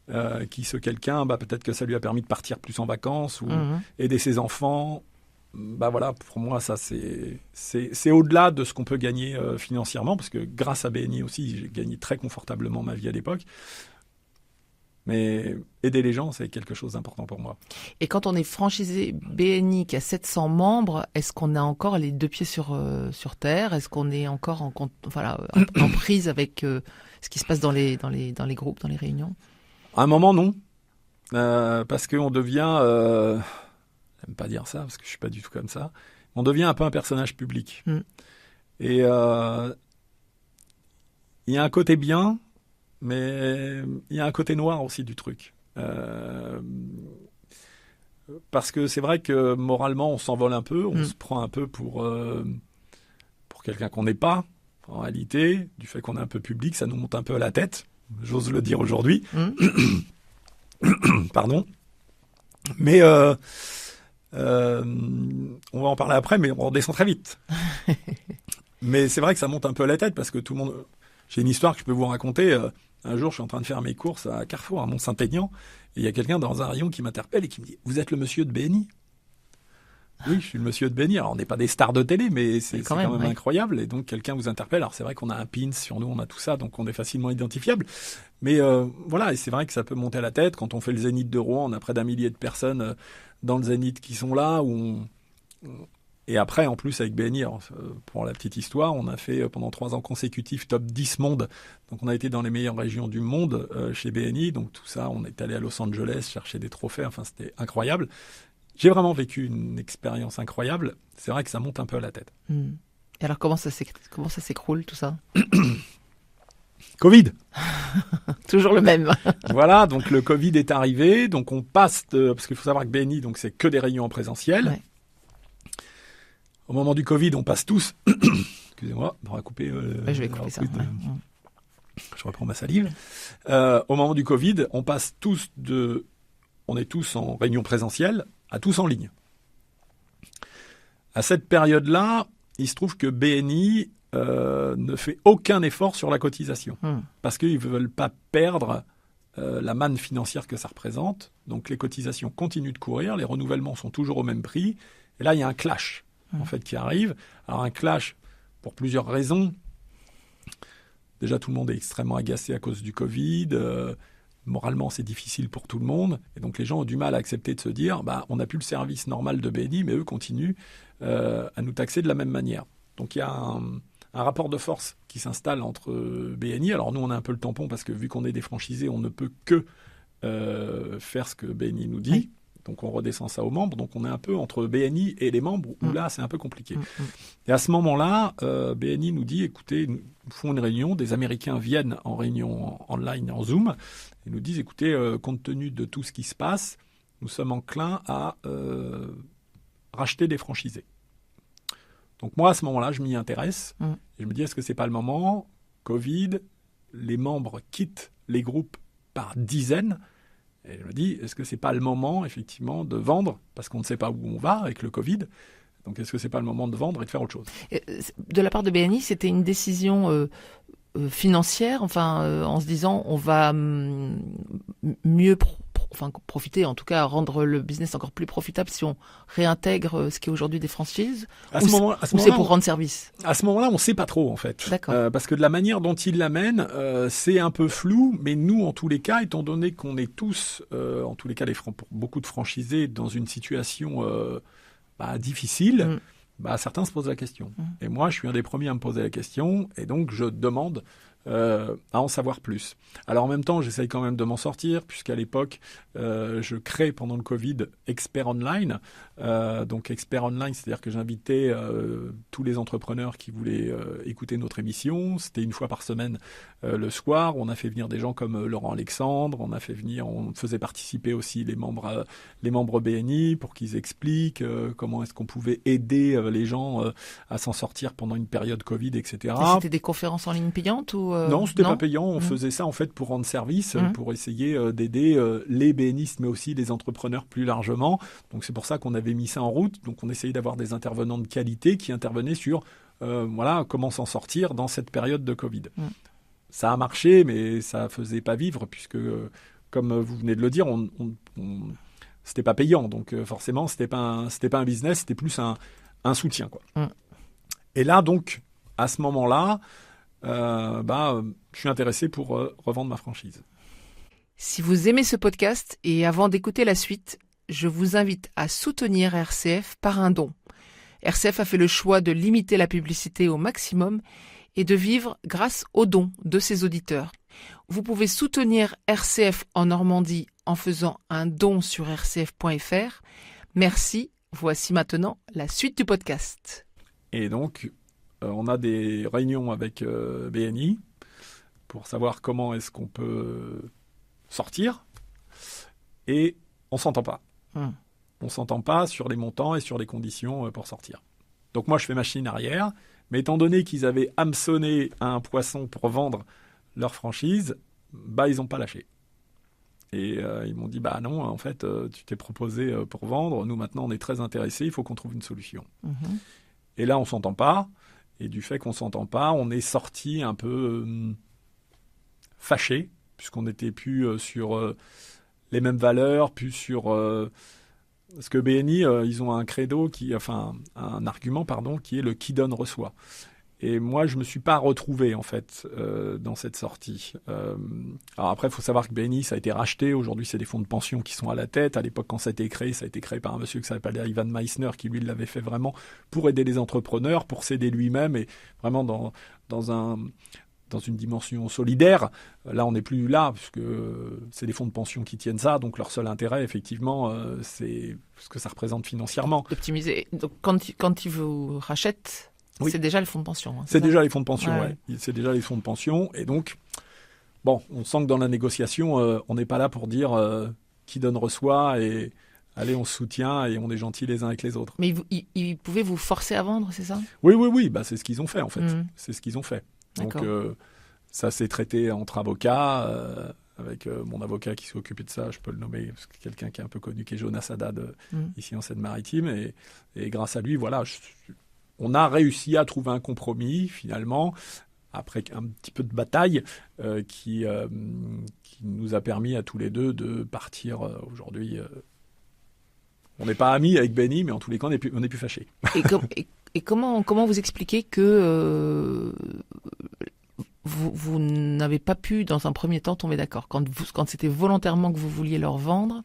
peut-être que ça lui a permis de partir plus en vacances ou aider ses enfants. Voilà, pour moi, ça, c'est au-delà de ce qu'on peut gagner financièrement, parce que grâce à BNI aussi, j'ai gagné très confortablement ma vie à l'époque. Mais aider les gens, c'est quelque chose d'important pour moi. Et quand on est franchisé BNI qui a 700 membres, est-ce qu'on a encore les deux pieds sur terre? Est-ce qu'on est encore en prise avec ce qui se passe dans les groupes, dans les réunions? À un moment, non. Parce qu'on devient... j'aime pas dire ça, parce que je suis pas du tout comme ça. On devient un peu un personnage public. Et il y a un côté bien, mais il y a un côté noir aussi du truc. Parce que c'est vrai que moralement, on s'envole un peu, on se prend un peu pour quelqu'un qu'on n'est pas. En réalité, du fait qu'on est un peu public, ça nous monte un peu à la tête. J'ose le dire aujourd'hui. Pardon. Mais on va en parler après, mais on redescend très vite. Mais c'est vrai que ça monte un peu à la tête parce que tout le monde... J'ai une histoire que je peux vous raconter. Un jour, je suis en train de faire mes courses à Carrefour, à Mont-Saint-Aignan, et il y a quelqu'un dans un rayon qui m'interpelle et qui me dit « Vous êtes le monsieur de BNI ?» Oui, je suis le monsieur de BNI. Alors, on n'est pas des stars de télé, mais c'est quand même incroyable. Et donc, quelqu'un vous interpelle. Alors, c'est vrai qu'on a un pin sur nous, on a tout ça, donc on est facilement identifiable. Mais voilà, et c'est vrai que ça peut monter à la tête. Quand on fait le Zénith de Rouen, on a près d'1 millier de personnes dans le Zénith qui sont là. Et après, en plus, avec BNI, alors, pour la petite histoire, on a fait pendant 3 ans consécutifs top 10 monde. Donc, on a été dans les meilleures régions du monde chez BNI. Donc, tout ça, on est allé à Los Angeles chercher des trophées. Enfin, c'était incroyable. J'ai vraiment vécu une expérience incroyable. C'est vrai que ça monte un peu à la tête. Et alors, comment ça s'écroule, tout ça? Covid. Toujours le même. Voilà, donc le Covid est arrivé. Donc, on passe parce qu'il faut savoir que BNI, donc, c'est que des réunions en présentiel. Ouais. Au moment du Covid, on passe tous... Excusez-moi, on va couper... je vais couper ça. Je reprends ma salive. Au moment du Covid, on passe tous on est tous en réunion présentielle, à tous en ligne. À cette période-là, il se trouve que BNI ne fait aucun effort sur la cotisation. Parce qu'ils ne veulent pas perdre la manne financière que ça représente. Donc les cotisations continuent de courir, les renouvellements sont toujours au même prix. Et là, il y a un clash en fait, qui arrive. Alors un clash pour plusieurs raisons. Déjà, tout le monde est extrêmement agacé à cause du Covid. Moralement, c'est difficile pour tout le monde. Et donc, les gens ont du mal à accepter de se dire on n'a plus le service normal de BNI, mais eux continuent à nous taxer de la même manière. Donc, il y a un rapport de force qui s'installe entre BNI. Alors, nous, on a un peu le tampon parce que vu qu'on est des franchisés, on ne peut que faire ce que BNI nous dit. Oui. Donc, on redescend ça aux membres. Donc, on est un peu entre BNI et les membres où là, c'est un peu compliqué. Et à ce moment-là, BNI nous dit, écoutez, nous font une réunion. Des Américains viennent en réunion online, en Zoom, et nous disent, écoutez, compte tenu de tout ce qui se passe, nous sommes enclins à racheter des franchisés. Donc, moi, à ce moment-là, je m'y intéresse. Et je me dis, est-ce que c'est pas le moment? Covid, les membres quittent les groupes par dizaines. Et je me dis, est-ce que c'est pas le moment, effectivement, de vendre, parce qu'on ne sait pas où on va avec le Covid. Donc, est-ce que c'est pas le moment de vendre et de faire autre chose? De la part de BNI, c'était une décision financière, en se disant, on va mieux profiter, en tout cas, rendre le business encore plus profitable si on réintègre ce qui est aujourd'hui des franchises, ou c'est pour rendre service? À ce moment-là, on ne sait pas trop, en fait. D'accord. Parce que de la manière dont ils l'amènent, c'est un peu flou, mais nous, en tous les cas, étant donné qu'on est tous, en tous les cas, pour beaucoup de franchisés, dans une situation difficile, certains se posent la question. Et moi, je suis un des premiers à me poser la question, et donc je demande à en savoir plus. Alors en même temps, j'essaye quand même de m'en sortir, puisqu'à l'époque, je crée pendant le Covid Expert Online. Donc Expert Online, c'est-à-dire que j'invitais tous les entrepreneurs qui voulaient écouter notre émission. C'était une fois par semaine le soir. On a fait venir des gens comme Laurent Alexandre. On faisait participer aussi les membres BNI pour qu'ils expliquent comment est-ce qu'on pouvait aider les gens à s'en sortir pendant une période Covid, etc. Et c'était des conférences en ligne payantes ou Non, c'était non pas payant. On faisait ça en fait pour rendre service, pour essayer d'aider les BNistes, mais aussi les entrepreneurs plus largement. Donc c'est pour ça qu'on avait mis ça en route. Donc on essayait d'avoir des intervenants de qualité qui intervenaient sur comment s'en sortir dans cette période de Covid. Ça a marché, mais ça faisait pas vivre puisque, comme vous venez de le dire, c'était pas payant. Donc forcément, c'était pas un business, c'était plus un soutien, quoi. Et là, donc, à ce moment-là, je suis intéressé pour revendre ma franchise. Si vous aimez ce podcast et avant d'écouter la suite, je vous invite à soutenir RCF par un don. RCF a fait le choix de limiter la publicité au maximum et de vivre grâce aux dons de ses auditeurs. Vous pouvez soutenir RCF en Normandie en faisant un don sur rcf.fr. Merci. Voici maintenant la suite du podcast. Et donc, on a des réunions avec BNI pour savoir comment est-ce qu'on peut sortir. Et on ne s'entend pas. On ne s'entend pas sur les montants et sur les conditions pour sortir. Donc moi, je fais machine arrière. Mais étant donné qu'ils avaient hameçonné un poisson pour vendre leur franchise, ils n'ont pas lâché. Et ils m'ont dit, non, en fait, tu t'es proposé pour vendre. Nous, maintenant, on est très intéressés. Il faut qu'on trouve une solution. Et là, on ne s'entend pas. Et du fait qu'on ne s'entend pas, on est sorti un peu fâché, puisqu'on n'était plus sur les mêmes valeurs, plus sur... parce que BNI, ils ont un credo, un argument, qui est le qui donne reçoit. Et moi, je ne me suis pas retrouvé, en fait, dans cette sortie. Alors après, il faut savoir que BNI, ça a été racheté. Aujourd'hui, c'est des fonds de pension qui sont à la tête. À l'époque, quand ça a été créé par un monsieur qui s'appelait Ivan Meissner, qui, lui, l'avait fait vraiment pour aider les entrepreneurs, pour s'aider lui-même, et vraiment dans une dimension solidaire. Là, on n'est plus là, puisque c'est des fonds de pension qui tiennent ça. Donc, leur seul intérêt, effectivement, c'est ce que ça représente financièrement. Optimiser. Donc, quand ils vous rachètent... Oui. C'est déjà les fonds de pension. C'est déjà les fonds de pension, ouais. C'est déjà les fonds de pension. Et donc, on sent que dans la négociation, on n'est pas là pour dire qui donne reçoit et allez, on se soutient et on est gentils les uns avec les autres. Mais ils pouvaient vous forcer à vendre, c'est ça ? Oui. C'est ce qu'ils ont fait, en fait. C'est ce qu'ils ont fait. D'accord. Donc, ça s'est traité entre avocats. Avec mon avocat qui s'est occupé de ça, je peux le nommer, parce que quelqu'un qui est un peu connu, qui est Jonas Haddad, ici en Seine-Maritime. Et grâce à lui, voilà... On a réussi à trouver un compromis, finalement, après un petit peu de bataille, qui nous a permis à tous les deux de partir aujourd'hui. On n'est pas amis avec Benny, mais en tous les cas, on n'est plus fâchés. Et comment vous expliquez que vous n'avez pas pu, dans un premier temps, tomber d'accord quand c'était volontairement que vous vouliez leur vendre?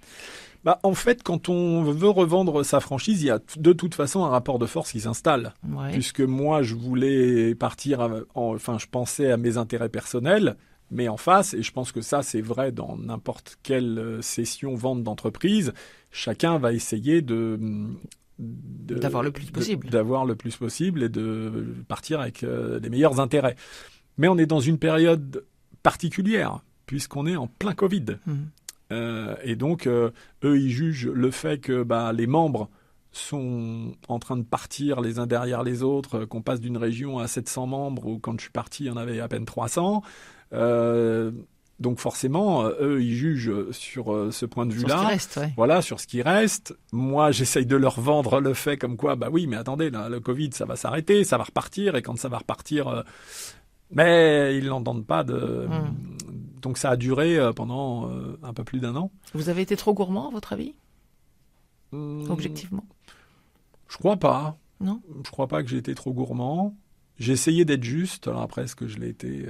En fait, quand on veut revendre sa franchise, il y a de toute façon un rapport de force qui s'installe. Ouais. Puisque moi, je voulais partir, je pensais à mes intérêts personnels, mais en face, et je pense que ça, c'est vrai dans n'importe quelle session vente d'entreprise, chacun va essayer d'avoir le plus possible. D'avoir le plus possible et de partir avec les meilleurs intérêts. Mais on est dans une période particulière, puisqu'on est en plein Covid. Et donc, eux, ils jugent le fait que les membres sont en train de partir les uns derrière les autres, qu'on passe d'une région à 700 membres, où quand je suis parti, il y en avait à peine 300. Donc forcément, eux, ils jugent sur ce point de vue-là. Sur ce qui reste, ouais. Voilà, sur ce qui reste. Moi, j'essaye de leur vendre le fait comme quoi, oui, mais attendez, là, le Covid, ça va s'arrêter, ça va repartir, et quand ça va repartir... mais ils n'entendent pas de... Donc ça a duré pendant un peu plus d'1 an. Vous avez été trop gourmand, à votre avis ? Objectivement ? Je crois pas. Non ? Je crois pas que j'ai été trop gourmand. J'ai essayé d'être juste. Alors après, est-ce que je l'ai été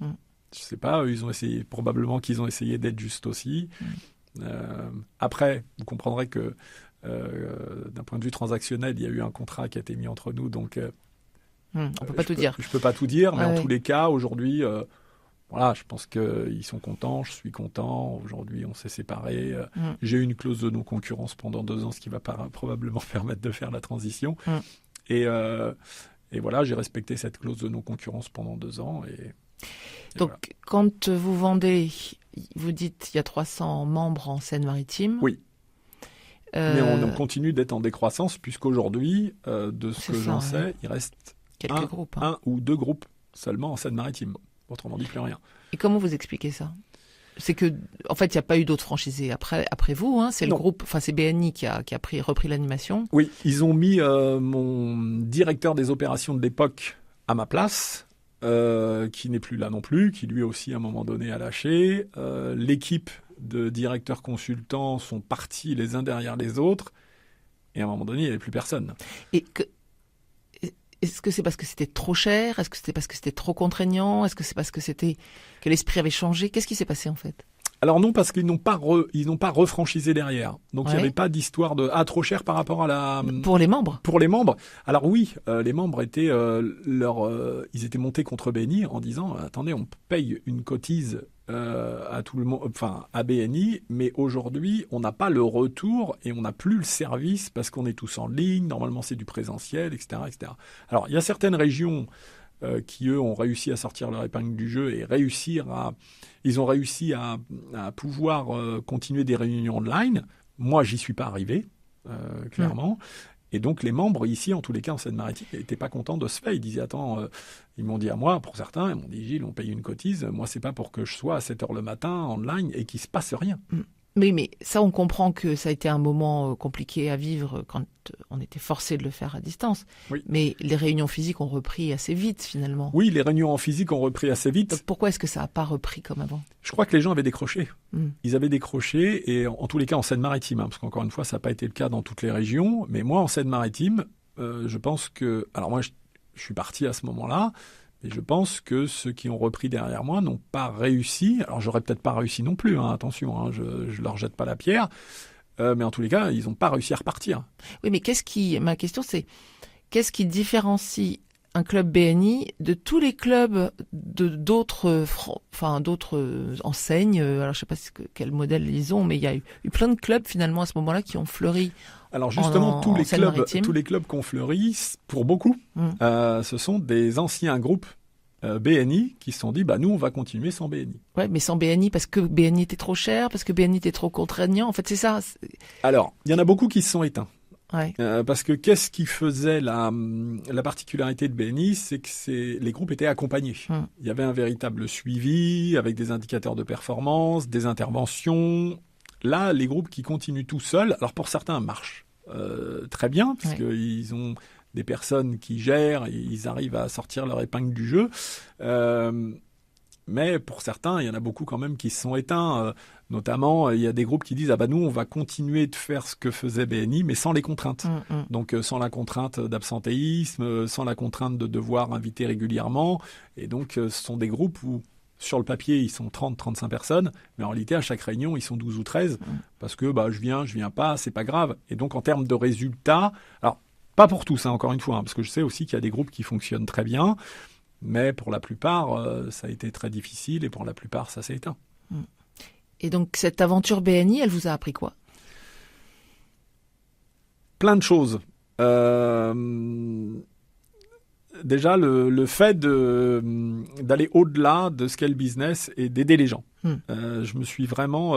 Je sais pas. Ils ont essayé. Probablement qu'ils ont essayé d'être juste aussi. Après, vous comprendrez que d'un point de vue transactionnel, il y a eu un contrat qui a été mis entre nous. Donc, on peut pas tout dire. Je peux pas tout dire, mais en tous les cas, aujourd'hui... Voilà, je pense qu'ils sont contents, je suis content. Aujourd'hui, on s'est séparés. J'ai eu une clause de non-concurrence pendant 2 ans, ce qui va probablement permettre de faire la transition. Et voilà, j'ai respecté cette clause de non-concurrence pendant 2 ans. Donc, voilà. Quand vous vendez, vous dites il y a 300 membres en Seine-Maritime. Oui. Mais on continue d'être en décroissance, puisqu'aujourd'hui, de ce que j'en sais, il reste quelques groupes, un ou 2 groupes seulement en Seine-Maritime. Autrement dit, plus rien. Et comment vous expliquez ça ? C'est que, en fait, il n'y a pas eu d'autres franchisés après vous, hein, c'est le groupe, enfin, c'est BNI qui a repris l'animation. Oui, ils ont mis mon directeur des opérations de l'époque à ma place, qui n'est plus là non plus, qui lui aussi, à un moment donné, a lâché. L'équipe de directeurs consultants sont partis les uns derrière les autres, et à un moment donné, il n'y avait plus personne. Est-ce que c'est parce que c'était trop cher ? Est-ce que c'était parce que c'était trop contraignant ? Est-ce que c'est parce que l'esprit avait changé ? Qu'est-ce qui s'est passé en fait ? Alors non, parce qu'ils n'ont pas refranchisé derrière. Donc il n'y avait pas d'histoire de trop cher par rapport à la... Pour les membres ? Pour les membres. Alors oui, les membres étaient ils étaient montés contre BNI en disant attendez, on paye une cotise à tout le monde, enfin à BNI, mais aujourd'hui on n'a pas le retour et on n'a plus le service parce qu'on est tous en ligne. Normalement c'est du présentiel, etc., etc. Alors il y a certaines régions qui eux ont réussi à sortir leur épingle du jeu et ils ont réussi à pouvoir continuer des réunions online. Moi j'y suis pas arrivé, clairement. Et donc, les membres, ici, en tous les cas, en Seine-Maritime, n'étaient pas contents de ce fait. Ils disaient, attends, ils m'ont dit à moi, pour certains, ils m'ont dit, Gilles, on paye une cotise. Moi, c'est pas pour que je sois à 7h le matin, online, et qu'il se passe rien. Oui, mais ça, on comprend que ça a été un moment compliqué à vivre quand on était forcé de le faire à distance. Oui. Mais les réunions physiques ont repris assez vite, finalement. Oui, les réunions en physique ont repris assez vite. Donc, pourquoi est-ce que ça n'a pas repris comme avant ? Je crois que les gens avaient décroché. Ils avaient décroché, et en tous les cas en Seine-Maritime, parce qu'encore une fois, ça n'a pas été le cas dans toutes les régions. Mais moi, en Seine-Maritime, je pense que... Alors moi, je suis parti à ce moment-là, et je pense que ceux qui ont repris derrière moi n'ont pas réussi. Alors, j'aurais peut-être pas réussi non plus, hein, attention, je leur jette pas la pierre. Mais en tous les cas, ils n'ont pas réussi à repartir. Oui, mais ma question, c'est qu'est-ce qui différencie un club BNI de tous les clubs d'autres enseignes. Alors, je sais pas quel modèle ils ont, mais il y a eu plein de clubs finalement à ce moment-là qui ont fleuri. Alors justement, tous les clubs qui ont fleuri, pour beaucoup, ce sont des anciens groupes BNI qui se sont dit, nous, on va continuer sans BNI. Ouais, mais sans BNI parce que BNI était trop cher, parce que BNI était trop contraignant. En fait, c'est ça. Alors, il y en a beaucoup qui se sont éteints. Ouais. Parce que qu'est-ce qui faisait la particularité de BNI, c'est que les groupes étaient accompagnés. Il y avait un véritable suivi avec des indicateurs de performance, des interventions. Là, les groupes qui continuent tout seuls, alors pour certains, marchent très bien, parce qu'ils ont des personnes qui gèrent et ils arrivent à sortir leur épingle du jeu. Mais pour certains, il y en a beaucoup quand même qui se sont éteints. Notamment, il y a des groupes qui disent nous, on va continuer de faire ce que faisait BNI, mais sans les contraintes. Donc, sans la contrainte d'absentéisme, sans la contrainte de devoir inviter régulièrement. Et donc, ce sont des groupes où, sur le papier, ils sont 30-35 personnes, mais en réalité, à chaque réunion, ils sont 12 ou 13, parce que je viens pas, c'est pas grave. Et donc, en termes de résultats, alors, pas pour tous, encore une fois, parce que je sais aussi qu'il y a des groupes qui fonctionnent très bien, mais pour la plupart, ça a été très difficile, et pour la plupart, ça s'est éteint. Et donc, cette aventure BNI, elle vous a appris quoi ? Plein de choses. Déjà, le fait d'aller au-delà de ce qu'est le business et d'aider les gens. Je me suis vraiment...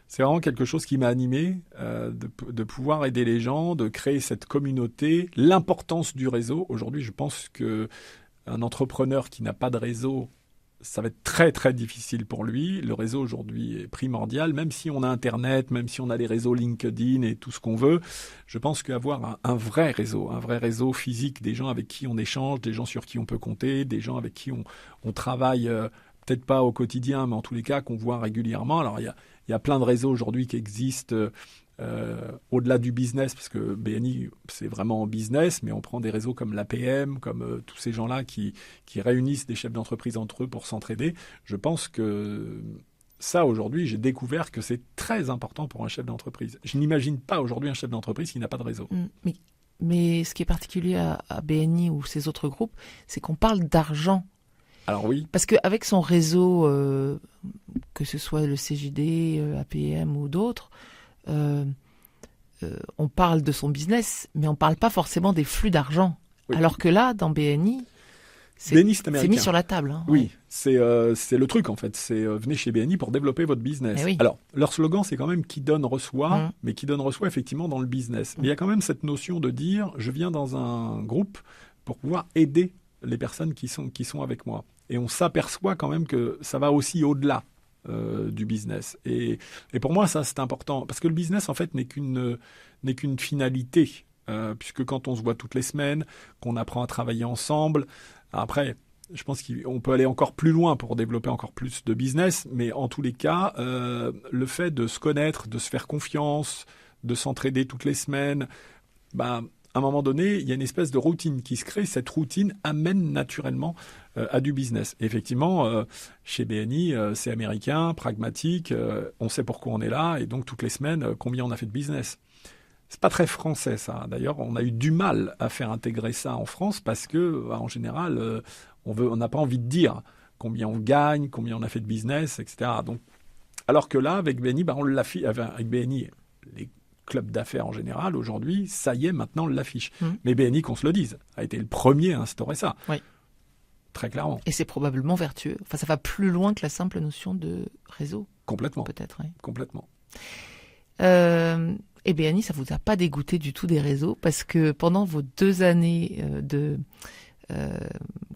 c'est vraiment quelque chose qui m'a animé, de pouvoir aider les gens, de créer cette communauté, l'importance du réseau. Aujourd'hui, je pense qu'un entrepreneur qui n'a pas de réseau, ça va être très très difficile pour lui. Le réseau aujourd'hui est primordial, même si on a Internet, même si on a les réseaux LinkedIn et tout ce qu'on veut. Je pense qu'avoir un vrai réseau physique, des gens avec qui on échange, des gens sur qui on peut compter, des gens avec qui on travaille, peut-être pas au quotidien, mais en tous les cas qu'on voit régulièrement. Alors il y a plein de réseaux aujourd'hui qui existent au-delà du business, parce que BNI, c'est vraiment business, mais on prend des réseaux comme l'APM, comme tous ces gens-là qui réunissent des chefs d'entreprise entre eux pour s'entraider. Je pense que ça, aujourd'hui, j'ai découvert que c'est très important pour un chef d'entreprise. Je n'imagine pas aujourd'hui un chef d'entreprise qui n'a pas de réseau. Mais ce qui est particulier à BNI ou ces autres groupes, c'est qu'on parle d'argent. Alors oui. Parce qu'avec son réseau, que ce soit le CJD, APM ou d'autres, on parle de son business, mais on ne parle pas forcément des flux d'argent. Oui. Alors que là, dans BNI, c'est mis sur la table. Oui, c'est le truc en fait. C'est venez chez BNI pour développer votre business. Oui. Alors, leur slogan, c'est quand même qui donne reçoit, mais qui donne reçoit effectivement dans le business. Mais il y a quand même cette notion de dire, je viens dans un groupe pour pouvoir aider les personnes qui sont avec moi. et on s'aperçoit quand même que ça va aussi au-delà du business. Et pour moi, ça, c'est important, parce que le business, en fait, n'est qu'une finalité, puisque quand on se voit toutes les semaines, qu'on apprend à travailler ensemble, après, je pense qu'on peut aller encore plus loin pour développer encore plus de business, mais en tous les cas, le fait de se connaître, de se faire confiance, de s'entraider toutes les semaines, à un moment donné, il y a une espèce de routine qui se crée. Cette routine amène naturellement à du business. Et effectivement, chez BNI, c'est américain, pragmatique, on sait pourquoi on est là, et donc toutes les semaines, combien on a fait de business. C'est pas très français, ça. D'ailleurs, on a eu du mal à faire intégrer ça en France parce que, en général, on n'a pas envie de dire combien on gagne, combien on a fait de business, etc. Donc, alors que là, avec BNI, on l'affiche. Avec BNI, les clubs d'affaires en général, aujourd'hui, ça y est, maintenant, on l'affiche. Mais BNI, qu'on se le dise, a été le premier à instaurer ça. Oui. Très clairement. Et c'est probablement vertueux. Enfin, ça va plus loin que la simple notion de réseau. Complètement. Peut-être, oui. Complètement. Et BNI, ça vous a pas dégoûté du tout des réseaux, parce que pendant vos 2 années de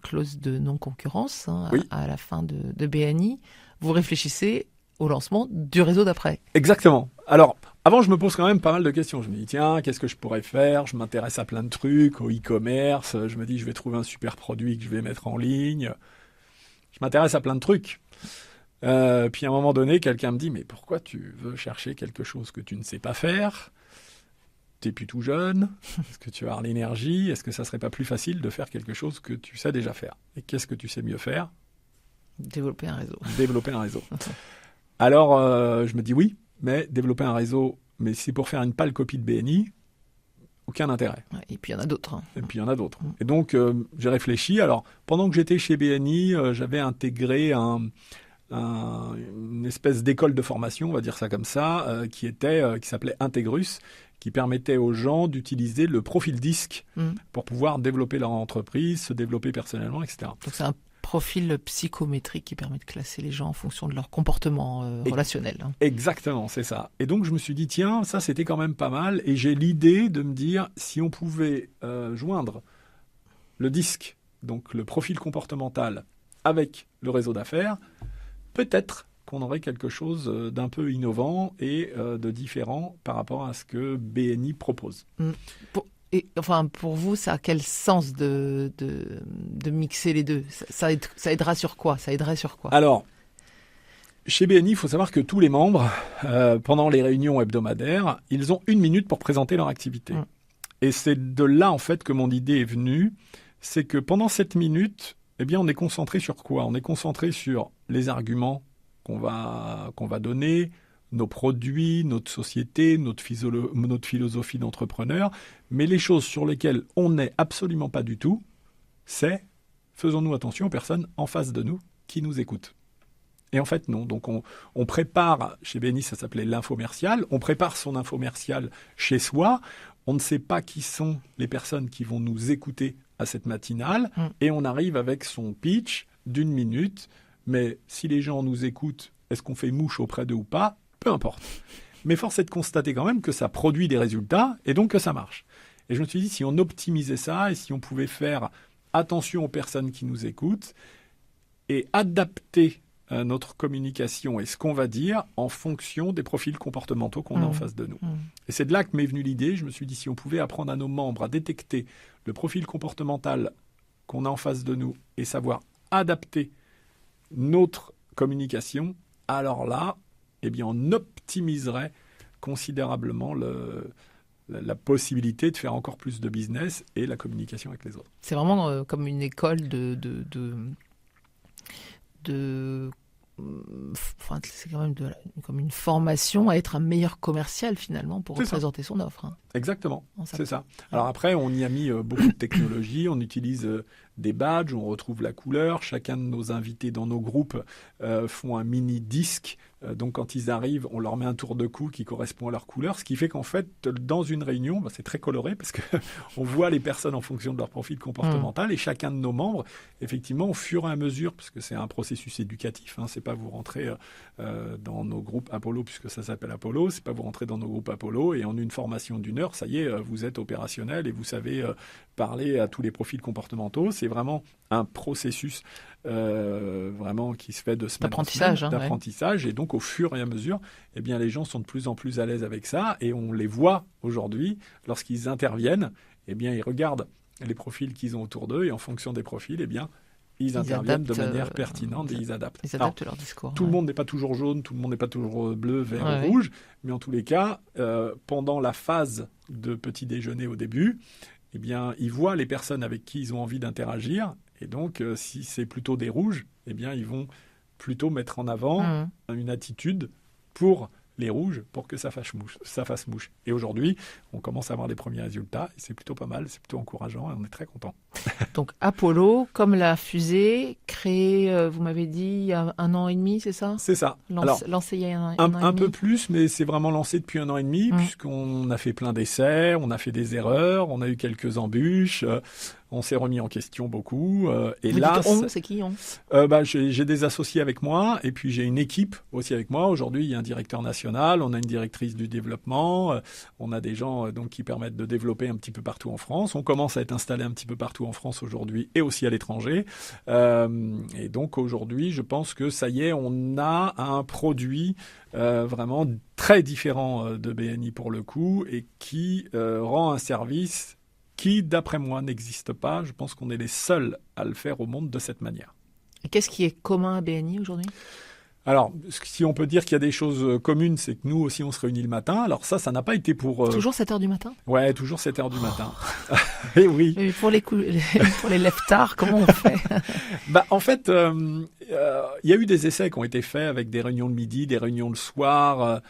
clause de non-concurrence, oui, à la fin de BNI, vous réfléchissez au lancement du réseau d'après. Exactement. Alors, avant, je me pose quand même pas mal de questions. Je me dis, tiens, qu'est-ce que je pourrais faire ? Je m'intéresse à plein de trucs, au e-commerce. Je me dis, je vais trouver un super produit que je vais mettre en ligne. Je m'intéresse à plein de trucs. Puis à un moment donné, quelqu'un me dit, mais pourquoi tu veux chercher quelque chose que tu ne sais pas faire ? T'es plus tout jeune. Est-ce que tu as l'énergie ? Est-ce que ça serait pas plus facile de faire quelque chose que tu sais déjà faire ? Et qu'est-ce que tu sais mieux faire ? Développer un réseau. Développer un réseau. Alors, je me dis oui, mais développer un réseau, mais c'est pour faire une pâle copie de BNI, aucun intérêt. Et puis il y en a d'autres. Et puis il y en a d'autres. Et donc, j'ai réfléchi. Alors, pendant que j'étais chez BNI, j'avais intégré une espèce d'école de formation, on va dire ça comme ça, qui s'appelait Integrus, qui permettait aux gens d'utiliser le profil DISC pour pouvoir développer leur entreprise, se développer personnellement, etc. Donc c'est un profil psychométrique qui permet de classer les gens en fonction de leur comportement relationnel. Exactement, c'est ça. Et donc je me suis dit, tiens, ça c'était quand même pas mal, et j'ai l'idée de me dire, si on pouvait joindre le DISC, donc le profil comportemental, avec le réseau d'affaires, peut-être qu'on aurait quelque chose d'un peu innovant et de différent par rapport à ce que BNI propose. Pour vous, ça a quel sens de mixer les deux ? Ça aidera sur quoi ? Ça aiderait sur quoi ? Alors, chez BNI, il faut savoir que tous les membres, pendant les réunions hebdomadaires, ils ont 1 minute pour présenter leur activité. Et c'est de là, en fait, que mon idée est venue. C'est que pendant cette minute, on est concentré sur quoi ? On est concentré sur les arguments qu'on va donner, nos produits, notre société, notre philosophie d'entrepreneur. Mais les choses sur lesquelles on n'est absolument pas du tout, c'est faisons-nous attention aux personnes en face de nous qui nous écoutent. Et en fait, non. Donc, on prépare, chez BNI, ça s'appelait l'infomercial, on prépare son infomercial chez soi, on ne sait pas qui sont les personnes qui vont nous écouter à cette matinale, et on arrive avec son pitch d'1 minute, mais si les gens nous écoutent, est-ce qu'on fait mouche auprès d'eux ou pas ? Peu importe. Mais force est de constater quand même que ça produit des résultats, et donc que ça marche. Et je me suis dit, si on optimisait ça, et si on pouvait faire attention aux personnes qui nous écoutent, et adapter notre communication et ce qu'on va dire en fonction des profils comportementaux qu'on a en face de nous. Et c'est de là que m'est venue l'idée. Je me suis dit, si on pouvait apprendre à nos membres à détecter le profil comportemental qu'on a en face de nous et savoir adapter notre communication, alors là, on optimiserait considérablement la possibilité de faire encore plus de business et la communication avec les autres. C'est vraiment comme une école c'est quand même comme une formation à être un meilleur commercial finalement pour représenter son offre. Exactement, c'est ça. Alors après, on y a mis beaucoup de technologies, on utilise des badges, on retrouve la couleur. Chacun de nos invités dans nos groupes font un mini disque. Donc quand ils arrivent, on leur met un tour de cou qui correspond à leur couleur, ce qui fait qu'en fait, dans une réunion, c'est très coloré parce qu'on voit les personnes en fonction de leur profil comportemental et chacun de nos membres, effectivement, au fur et à mesure, parce que c'est un processus éducatif, c'est pas vous rentrer dans nos groupes Apollo, puisque ça s'appelle Apollo, c'est pas vous rentrer dans nos groupes Apollo et en une formation d'1 heure, ça y est, vous êtes opérationnel et vous savez parler à tous les profils comportementaux. C'est est vraiment un processus vraiment qui se fait de semaine d'apprentissage, en semaine, d'apprentissage. Et donc, au fur et à mesure, eh bien, les gens sont de plus en plus à l'aise avec ça. Et on les voit aujourd'hui, lorsqu'ils interviennent, eh bien, ils regardent les profils qu'ils ont autour d'eux. Et en fonction des profils, eh bien, ils interviennent de manière pertinente et ils adaptent. Ils adaptent leur discours. Tout le monde n'est pas toujours jaune, tout le monde n'est pas toujours bleu, vert ou rouge. Mais en tous les cas, pendant la phase de petit déjeuner au début, eh bien, ils voient les personnes avec qui ils ont envie d'interagir. Et donc, si c'est plutôt des rouges, eh bien, ils vont plutôt mettre en avant une attitude pour les rouges pour que ça fasse mouche. Et aujourd'hui, on commence à avoir des premiers résultats et c'est plutôt pas mal, c'est plutôt encourageant et on est très content. Donc Apollo, comme la fusée, créée, vous m'avez dit, il y a 1 an et demi, c'est ça ? C'est ça. Lancée il y a un an et demi. Un peu plus, mais c'est vraiment lancé depuis 1 an et demi, puisqu'on a fait plein d'essais, on a fait des erreurs, on a eu quelques embûches. On s'est remis en question beaucoup. Et vous là, dites on, c'est qui on ? J'ai des associés avec moi et puis j'ai une équipe aussi avec moi. Aujourd'hui, il y a un directeur national, on a une directrice du développement, on a des gens donc qui permettent de développer un petit peu partout en France. On commence à être installé un petit peu partout en France aujourd'hui et aussi à l'étranger. Et donc aujourd'hui, je pense que ça y est, on a un produit vraiment très différent de BNI pour le coup et qui rend un service qui, d'après moi, n'existe pas. Je pense qu'on est les seuls à le faire au monde de cette manière. Et qu'est-ce qui est commun à BNI aujourd'hui ? Alors, si on peut dire qu'il y a des choses communes, c'est que nous aussi, on se réunit le matin. Alors ça n'a pas été pour... Toujours 7h du matin ? Ouais, toujours 7h du matin. Et oui. Mais pour les lève-tard, comment on fait ? En fait, il y a eu des essais qui ont été faits avec des réunions le midi, des réunions le soir...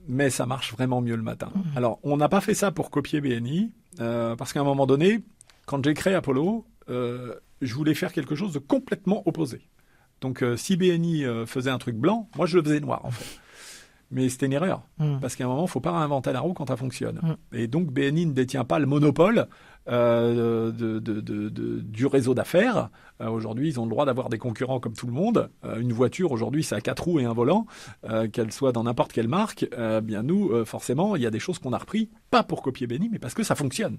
mais ça marche vraiment mieux le matin. Alors, on n'a pas fait ça pour copier BNI, parce qu'à un moment donné, quand j'ai créé Apollo, je voulais faire quelque chose de complètement opposé. Donc, si BNI faisait un truc blanc, moi, je le faisais noir, en fait. Mais c'était une erreur, parce qu'à un moment, il ne faut pas réinventer la roue quand ça fonctionne. Et donc, BNI ne détient pas le monopole du réseau d'affaires. Aujourd'hui, ils ont le droit d'avoir des concurrents comme tout le monde. Une voiture, aujourd'hui, ça a 4 roues et un volant, qu'elle soit dans n'importe quelle marque. Bien nous, forcément, il y a des choses qu'on a repris, pas pour copier BNI, mais parce que ça fonctionne.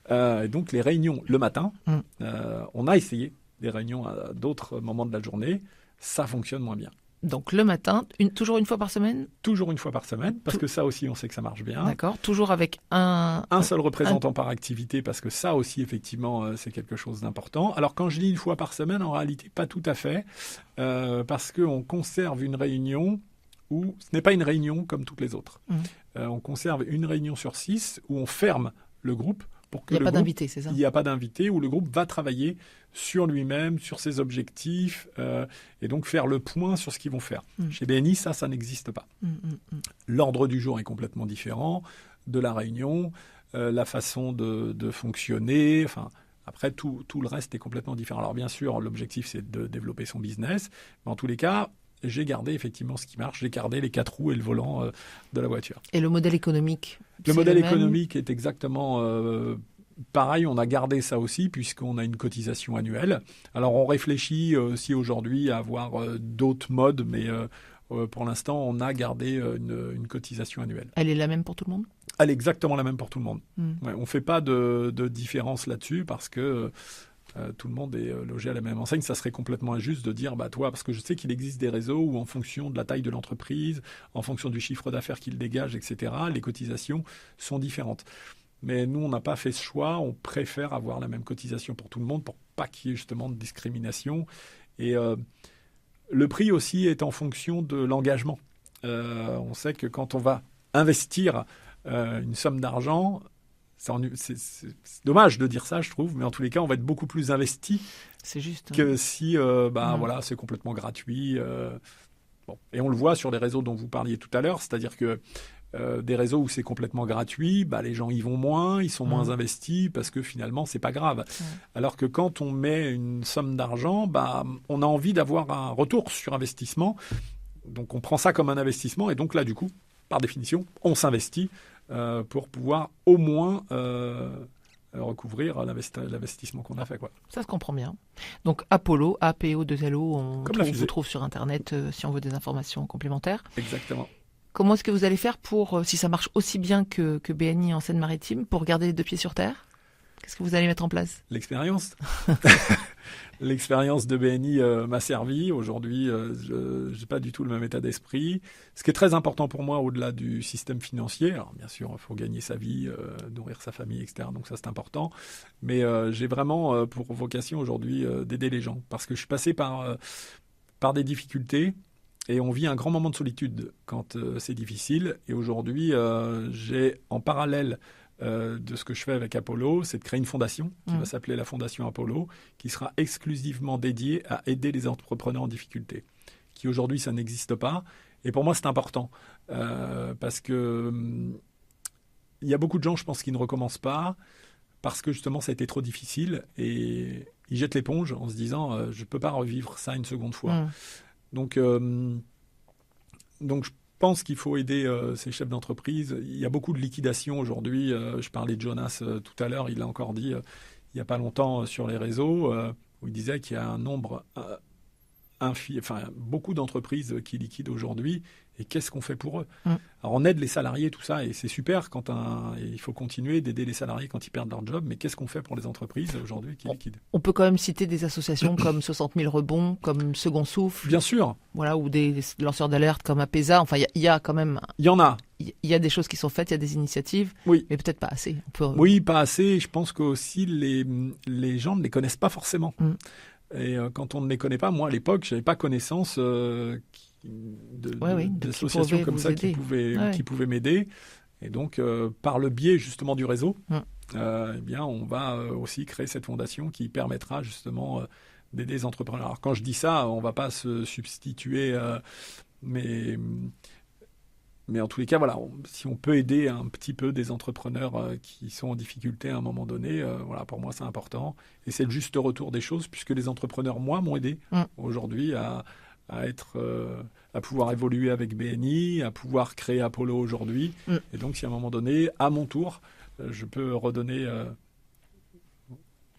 Et donc, les réunions le matin, on a essayé des réunions à d'autres moments de la journée, ça fonctionne moins bien. Donc le matin, toujours une fois par semaine ? Toujours une fois par semaine, parce que ça aussi, on sait que ça marche bien. D'accord, toujours avec un seul représentant par activité, parce que ça aussi, effectivement, c'est quelque chose d'important. Alors quand je dis une fois par semaine, en réalité, pas tout à fait, parce qu'on conserve une réunion où ce n'est pas une réunion comme toutes les autres. On conserve une réunion sur 6 où on ferme le groupe. Il n'y a pas d'invité, c'est ça ? Il n'y a pas d'invité, où le groupe va travailler sur lui-même, sur ses objectifs, et donc faire le point sur ce qu'ils vont faire. Chez BNI, ça n'existe pas. L'ordre du jour est complètement différent de la réunion, la façon de fonctionner, enfin... Après, tout le reste est complètement différent. Alors bien sûr, l'objectif, c'est de développer son business, mais en tous les cas, j'ai gardé effectivement ce qui marche, j'ai gardé les 4 roues et le volant de la voiture. Et le modèle économique ? Le modèle économique est exactement pareil, on a gardé ça aussi puisqu'on a une cotisation annuelle. Alors on réfléchit aussi aujourd'hui à avoir d'autres modes, mais pour l'instant on a gardé une cotisation annuelle. Elle est la même pour tout le monde ? Elle est exactement la même pour tout le monde. Ouais, on ne fait pas de différence là-dessus parce que... tout le monde est logé à la même enseigne. Ça serait complètement injuste de dire, toi, parce que je sais qu'il existe des réseaux où en fonction de la taille de l'entreprise, en fonction du chiffre d'affaires qu'il dégage, etc., les cotisations sont différentes. Mais nous, on n'a pas fait ce choix. On préfère avoir la même cotisation pour tout le monde pour pas qu'il y ait justement de discrimination. Et le prix aussi est en fonction de l'engagement. On sait que quand on va investir une somme d'argent... C'est dommage de dire ça, je trouve, mais en tous les cas, on va être beaucoup plus investi que si voilà, c'est complètement gratuit. Bon. Et on le voit sur les réseaux dont vous parliez tout à l'heure, c'est-à-dire que des réseaux où c'est complètement gratuit, les gens y vont moins, ils sont moins investis parce que finalement, c'est pas grave. Alors que quand on met une somme d'argent, on a envie d'avoir un retour sur investissement. Donc on prend ça comme un investissement et donc là, du coup, par définition, on s'investit pour pouvoir au moins recouvrir l'investissement qu'on a fait. Ça se comprend bien. Donc Apollo, APO2LO, on vous trouve sur Internet si on veut des informations complémentaires. Exactement. Comment est-ce que vous allez faire pour, si ça marche aussi bien que BNI en Seine-Maritime, pour garder les 2 pieds sur terre ? Qu'est-ce que vous allez mettre en place ? L'expérience. L'expérience de BNI m'a servi. Aujourd'hui, je n'ai pas du tout le même état d'esprit. Ce qui est très important pour moi, au-delà du système financier, alors bien sûr, il faut gagner sa vie, nourrir sa famille, etc. Donc ça, c'est important. Mais j'ai vraiment pour vocation aujourd'hui d'aider les gens. Parce que je suis passé par des difficultés et on vit un grand moment de solitude quand c'est difficile. Et aujourd'hui, j'ai en parallèle de ce que je fais avec Apollo, c'est de créer une fondation qui va s'appeler la Fondation Apollo, qui sera exclusivement dédiée à aider les entrepreneurs en difficulté, qui aujourd'hui, ça n'existe pas. Et pour moi, c'est important parce que il y a beaucoup de gens, je pense, qui ne recommencent pas parce que justement, ça a été trop difficile et ils jettent l'éponge en se disant je ne peux pas revivre ça une seconde fois. Donc, je pense qu'il faut aider ces chefs d'entreprise. Il y a beaucoup de liquidations aujourd'hui. Je parlais de Jonas tout à l'heure. Il l'a encore dit il n'y a pas longtemps sur les réseaux où il disait qu'il y a un nombre beaucoup d'entreprises qui liquident aujourd'hui. Et qu'est-ce qu'on fait pour eux ? Alors, on aide les salariés, tout ça, et c'est super. Il faut continuer d'aider les salariés quand ils perdent leur job. Mais qu'est-ce qu'on fait pour les entreprises aujourd'hui qui liquident ? On peut quand même citer des associations comme 60 000 rebonds, comme Second Souffle. Bien sûr. Voilà, ou des lanceurs d'alerte comme Apesa. Enfin, il y a quand même... Il y en a. Il y a des choses qui sont faites, il y a des initiatives, oui. Mais peut-être pas assez. Oui, pas assez. Je pense qu'aussi les gens ne les connaissent pas forcément. Et quand on ne les connaît pas, moi à l'époque, je n'avais pas connaissance d'associations comme ça qui pouvaient m'aider. Et donc, par le biais justement du réseau, eh bien, on va aussi créer cette fondation qui permettra justement d'aider les entrepreneurs. Alors, quand je dis ça, on ne va pas se substituer, mais en tous les cas, voilà, si on peut aider un petit peu des entrepreneurs qui sont en difficulté à un moment donné, voilà, pour moi, c'est important. Et c'est le juste retour des choses, puisque les entrepreneurs, moi, m'ont aidé aujourd'hui à pouvoir évoluer avec BNI, à pouvoir créer Apollo aujourd'hui. Et donc, si à un moment donné, à mon tour, je peux redonner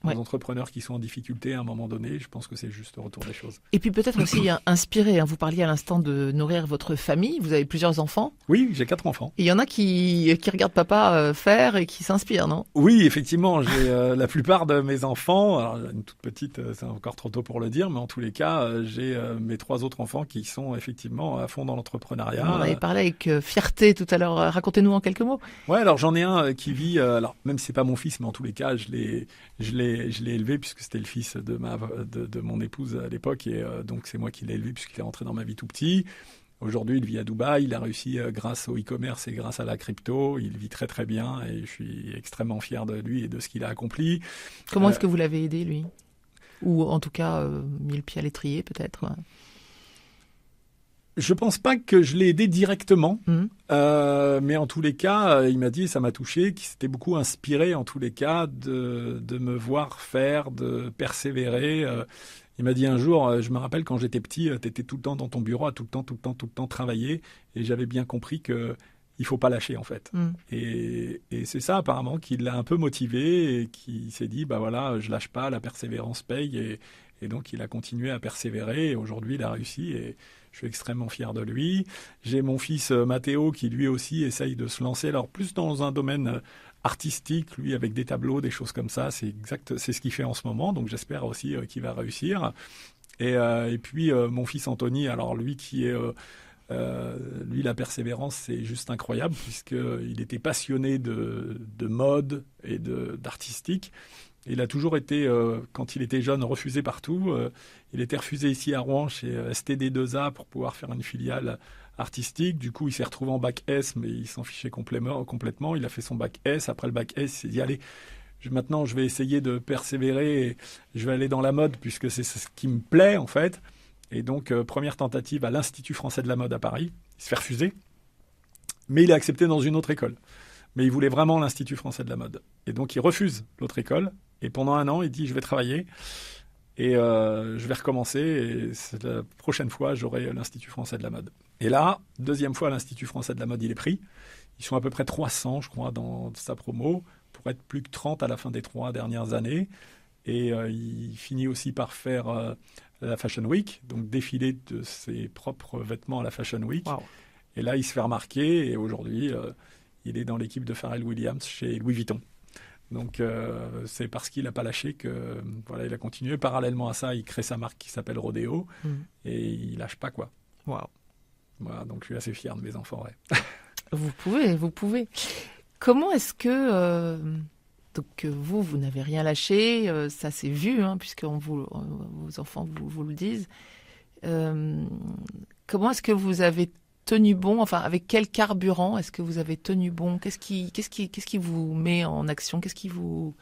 aux entrepreneurs qui sont en difficulté à un moment donné, je pense que c'est juste le retour des choses. Et puis peut-être aussi inspirer. Vous parliez à l'instant de nourrir votre famille. Vous avez plusieurs enfants. Oui, j'ai 4 enfants. Et il y en a qui regardent papa faire et qui s'inspirent, non ? Oui, effectivement. J'ai la plupart de mes enfants, alors une toute petite, c'est encore trop tôt pour le dire, mais en tous les cas, j'ai mes 3 autres enfants qui sont effectivement à fond dans l'entrepreneuriat. On avait parlé avec fierté tout à l'heure. Racontez-nous en quelques mots. Ouais, alors j'en ai un qui vit, alors même si c'est pas mon fils, mais en tous les cas, je l'ai élevé puisque c'était le fils de mon épouse à l'époque et donc c'est moi qui l'ai élevé puisqu'il est rentré dans ma vie tout petit. Aujourd'hui, il vit à Dubaï. Il a réussi grâce au e-commerce et grâce à la crypto. Il vit très très bien et je suis extrêmement fier de lui et de ce qu'il a accompli. Comment est-ce que vous l'avez aidé, lui ? Ou en tout cas, mis le pied à l'étrier peut-être ? Je pense pas que je l'ai aidé directement, mais en tous les cas, il m'a dit, ça m'a touché, qu'il s'était beaucoup inspiré en tous les cas de me voir faire, de persévérer. Il m'a dit un jour, je me rappelle quand j'étais petit, tu étais tout le temps dans ton bureau, à tout le temps travailler, et j'avais bien compris que il faut pas lâcher en fait. Et c'est ça apparemment qui l'a un peu motivé et qui s'est dit, bah voilà, je lâche pas, la persévérance paye, et donc il a continué à persévérer, et aujourd'hui il a réussi, et je suis extrêmement fier de lui. J'ai mon fils Mathéo qui lui aussi essaye de se lancer, alors plus dans un domaine artistique, lui avec des tableaux, des choses comme ça, c'est ce qu'il fait en ce moment, donc j'espère aussi qu'il va réussir. Et puis mon fils Anthony, alors lui qui est... lui, la persévérance, c'est juste incroyable puisqu'il était passionné de mode et d'artistique. Il a toujours été, quand il était jeune, refusé partout. Il était refusé ici à Rouen chez STD2A pour pouvoir faire une filiale artistique. Du coup, il s'est retrouvé en bac S, mais il s'en fichait complètement. Il a fait son bac S. Après le bac S, il s'est dit, allez, maintenant, je vais essayer de persévérer. Et je vais aller dans la mode puisque c'est ce qui me plaît, en fait. Et donc, première tentative à l'Institut français de la mode à Paris. Il se fait refuser. Mais il est accepté dans une autre école. Mais il voulait vraiment l'Institut français de la mode. Et donc, il refuse l'autre école. Et pendant 1 an, il dit, je vais travailler. Et je vais recommencer. Et la prochaine fois, j'aurai l'Institut français de la mode. Et là, 2e fois, l'Institut français de la mode, il est pris. Ils sont à peu près 300, je crois, dans sa promo, pour être plus que 30 à la fin des 3 dernières années. Et il finit aussi par faire la Fashion Week, donc défiler de ses propres vêtements à la Fashion Week. Wow. Et là, il se fait remarquer. Et aujourd'hui, il est dans l'équipe de Pharrell Williams chez Louis Vuitton. Donc, c'est parce qu'il n'a pas lâché que, voilà, il a continué. Parallèlement à ça, il crée sa marque qui s'appelle Rodeo et il lâche pas, quoi. Waouh. Voilà, donc je suis assez fier de mes enfants, ouais. Vous pouvez. Comment est-ce que donc vous n'avez rien lâché, ça s'est vu, hein, puisque vos enfants vous le disent. Comment est-ce que vous avez tenu bon, enfin avec quel carburant est-ce que vous avez tenu bon? Qu'est-ce qui vous met en action? Qu'est-ce qui vous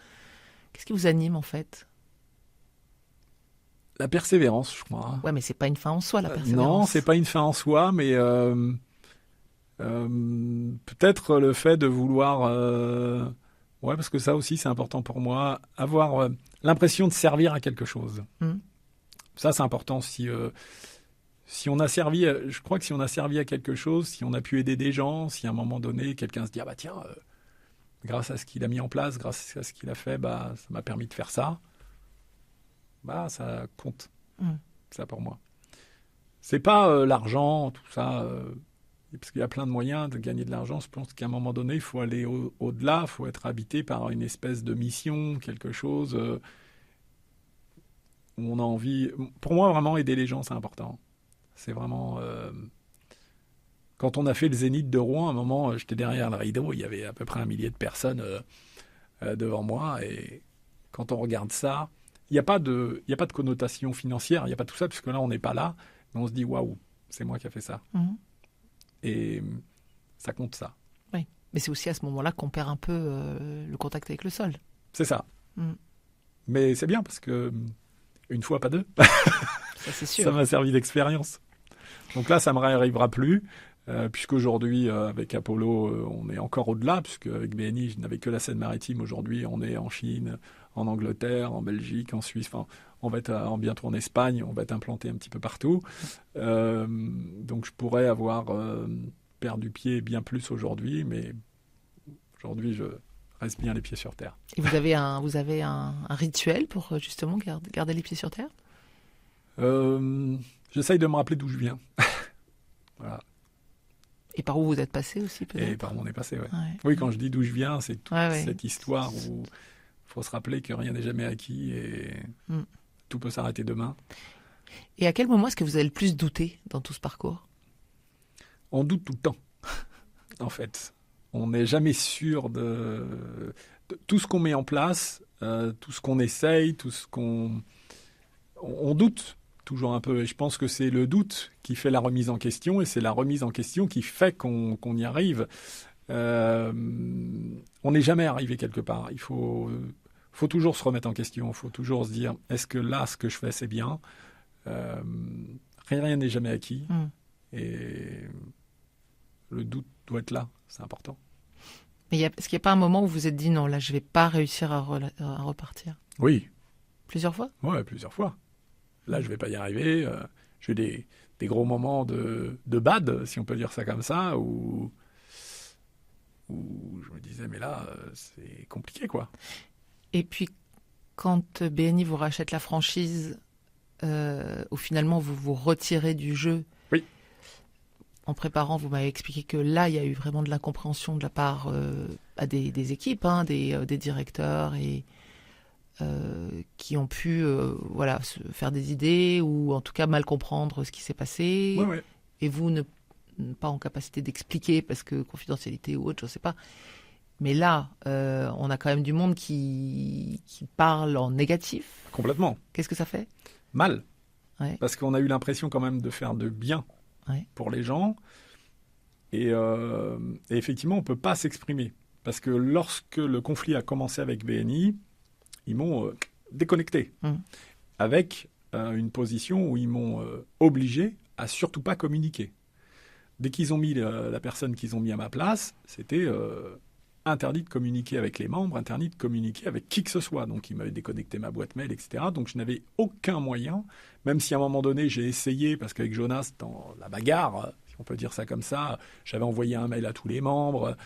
anime en fait? La persévérance, je crois. Ouais, mais c'est pas une fin en soi, la persévérance. Non, c'est pas une fin en soi, mais peut-être le fait de vouloir, ouais, parce que ça aussi c'est important pour moi, avoir l'impression de servir à quelque chose. Ça c'est important. Si on a servi, je crois que si on a servi à quelque chose, si on a pu aider des gens, si à un moment donné quelqu'un se dit ah bah tiens, grâce à ce qu'il a mis en place, grâce à ce qu'il a fait, bah ça m'a permis de faire ça. Bah ça compte. Ça pour moi. C'est pas l'argent, tout ça. Parce qu'il y a plein de moyens de gagner de l'argent. Je pense qu'à un moment donné, il faut aller au-delà. Il faut être habité par une espèce de mission, quelque chose où on a envie. Pour moi, vraiment, aider les gens, c'est important. C'est vraiment... Quand on a fait le Zénith de Rouen, à un moment, j'étais derrière le rideau. Il y avait à peu près 1 millier de personnes devant moi. Et quand on regarde ça, il n'y a pas de connotation financière. Il n'y a pas tout ça, puisque là, on n'est pas là. Mais on se dit, waouh, c'est moi qui ai fait ça. Et ça compte, ça. Oui, mais c'est aussi à ce moment-là qu'on perd un peu le contact avec le sol. C'est ça. Mais c'est bien parce que une fois, pas deux. Ça, c'est sûr. Ça m'a servi d'expérience. Donc là, ça ne m'arrivera plus, puisqu'aujourd'hui, avec Apollo, on est encore au-delà, puisque avec BNI, je n'avais que la Seine-Maritime. Aujourd'hui, on est en Chine, en Angleterre, en Belgique, en Suisse. Enfin, on va être bientôt en Espagne, on va être implanté un petit peu partout. Donc je pourrais avoir perdu pied bien plus aujourd'hui, mais aujourd'hui, je reste bien les pieds sur terre. Et vous avez un rituel pour justement garder les pieds sur terre? J'essaye de me rappeler d'où je viens. Voilà. Et par où vous êtes passé aussi, peut-être? Et par où on est passé, ouais. Ouais. Oui, quand je dis d'où je viens, c'est toute Ouais. cette histoire où il faut se rappeler que rien n'est jamais acquis et tout peut s'arrêter demain. Et à quel moment est-ce que vous avez le plus douté dans tout ce parcours? On doute tout le temps, en fait. On n'est jamais sûr de tout ce qu'on met en place, tout ce qu'on essaye, tout ce qu'on... On doute toujours un peu. Et je pense que c'est le doute qui fait la remise en question, et c'est la remise en question qui fait qu'on y arrive. On n'est jamais arrivé quelque part. Il faut toujours se remettre en question. Il faut toujours se dire, est-ce que là, ce que je fais, c'est bien? Rien n'est jamais acquis. Et le doute doit être là. C'est important. Mais est-ce qu'il n'y a pas un moment où vous vous êtes dit, non, là, je ne vais pas réussir à repartir? Oui. Plusieurs fois? Ouais, plusieurs fois. Là, je ne vais pas y arriver. J'ai eu des gros moments de bad, si on peut dire ça comme ça, où je me disais, mais là, c'est compliqué, quoi. Et puis, quand BNI vous rachète la franchise, où finalement vous vous retirez du jeu, oui. En préparant, vous m'avez expliqué que là, il y a eu vraiment de l'incompréhension de la part des équipes, hein, des directeurs, et qui ont pu se faire des idées ou en tout cas mal comprendre ce qui s'est passé. Ouais. Et vous, pas en capacité d'expliquer parce que confidentialité ou autre, je ne sais pas. Mais là, on a quand même du monde qui parle en négatif. Complètement. Qu'est-ce que ça fait? Mal. Ouais. Parce qu'on a eu l'impression quand même de faire de bien pour les gens. Et effectivement, on ne peut pas s'exprimer. Parce que lorsque le conflit a commencé avec BNI, ils m'ont déconnecté. Avec une position où ils m'ont obligé à surtout pas communiquer. Dès qu'ils ont mis la personne qu'ils ont mis à ma place, c'était interdit de communiquer avec les membres, interdit de communiquer avec qui que ce soit. Donc, ils m'avaient déconnecté ma boîte mail, etc. Donc, je n'avais aucun moyen, même si à un moment donné, j'ai essayé, parce qu'avec Jonas, dans la bagarre, si on peut dire ça comme ça, j'avais envoyé un mail à tous les membres.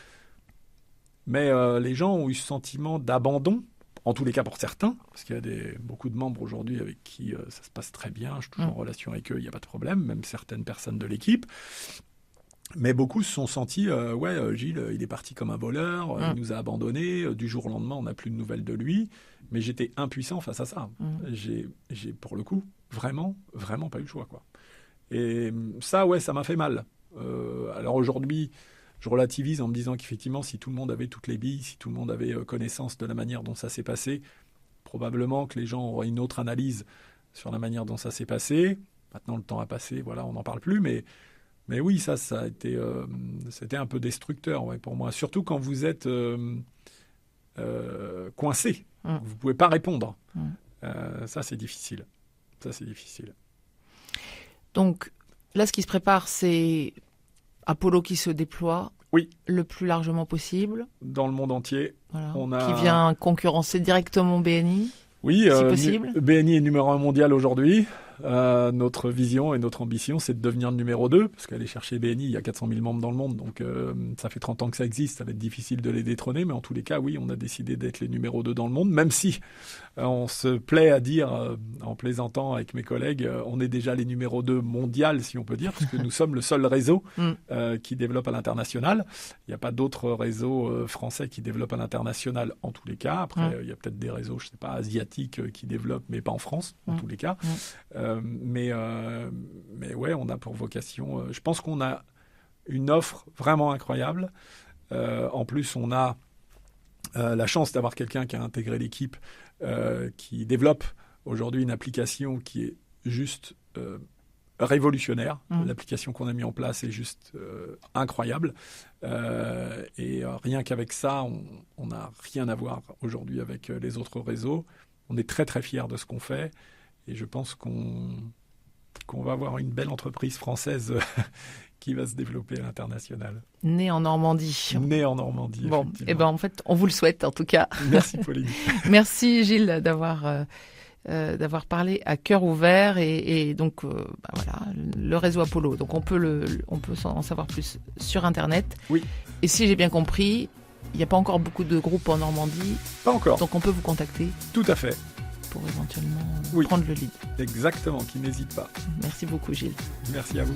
Mais les gens ont eu ce sentiment d'abandon, en tous les cas pour certains, parce qu'il y a beaucoup de membres aujourd'hui avec qui ça se passe très bien, je suis toujours en relation avec eux, il n'y a pas de problème, même certaines personnes de l'équipe. Mais beaucoup se sont sentis, Gilles, il est parti comme un voleur, il nous a abandonnés, du jour au lendemain, on n'a plus de nouvelles de lui. Mais j'étais impuissant face à ça. J'ai, pour le coup, vraiment pas eu le choix, quoi. Et ça, ça m'a fait mal. Alors aujourd'hui, je relativise en me disant qu'effectivement, si tout le monde avait toutes les billes, si tout le monde avait connaissance de la manière dont ça s'est passé, probablement que les gens auraient une autre analyse sur la manière dont ça s'est passé. Maintenant, le temps a passé, voilà, on n'en parle plus, mais oui, ça a été, c'était un peu destructeur, pour moi. Surtout quand vous êtes coincé, vous ne pouvez pas répondre. Ça, c'est difficile. Donc, là, ce qui se prépare, c'est Apollo qui se déploie le plus largement possible. Dans le monde entier. Voilà. Qui vient concurrencer directement BNI. Oui, si possible. BNI est numéro 1 mondial aujourd'hui. Notre vision et notre ambition, c'est de devenir le numéro 2, parce qu'aller chercher BNI, il y a 400 000 membres dans le monde, donc ça fait 30 ans que ça existe, ça va être difficile de les détrôner, mais en tous les cas, oui, on a décidé d'être les numéro 2 dans le monde, même si on se plaît à dire, en plaisantant avec mes collègues, on est déjà les numéro 2 mondial, si on peut dire, parce que nous sommes le seul réseau qui développe à l'international. Il n'y a pas d'autres réseaux français qui développent à l'international, en tous les cas. Après, il y a peut-être des réseaux, je ne sais pas, asiatiques qui développent, mais pas en France, en tous les cas. Mais ouais, on a pour vocation... je pense qu'on a une offre vraiment incroyable. En plus, on a la chance d'avoir quelqu'un qui a intégré l'équipe, qui développe aujourd'hui une application qui est juste révolutionnaire. L'application qu'on a mis en place est juste incroyable. Et rien qu'avec ça, on n'a rien à voir aujourd'hui avec les autres réseaux. On est très très fiers de ce qu'on fait. Et je pense qu'on va avoir une belle entreprise française qui va se développer à l'international. Née en Normandie. Bon, et en fait, on vous le souhaite en tout cas. Merci Pauline. Merci Gilles d'avoir parlé à cœur ouvert et donc voilà, le réseau Apollo. Donc on peut en savoir plus sur Internet. Oui. Et si j'ai bien compris, il n'y a pas encore beaucoup de groupes en Normandie. Pas encore. Donc on peut vous contacter. Tout à fait. Pour éventuellement prendre le lead. Exactement, qui n'hésite pas. Merci beaucoup Gilles. Merci à vous.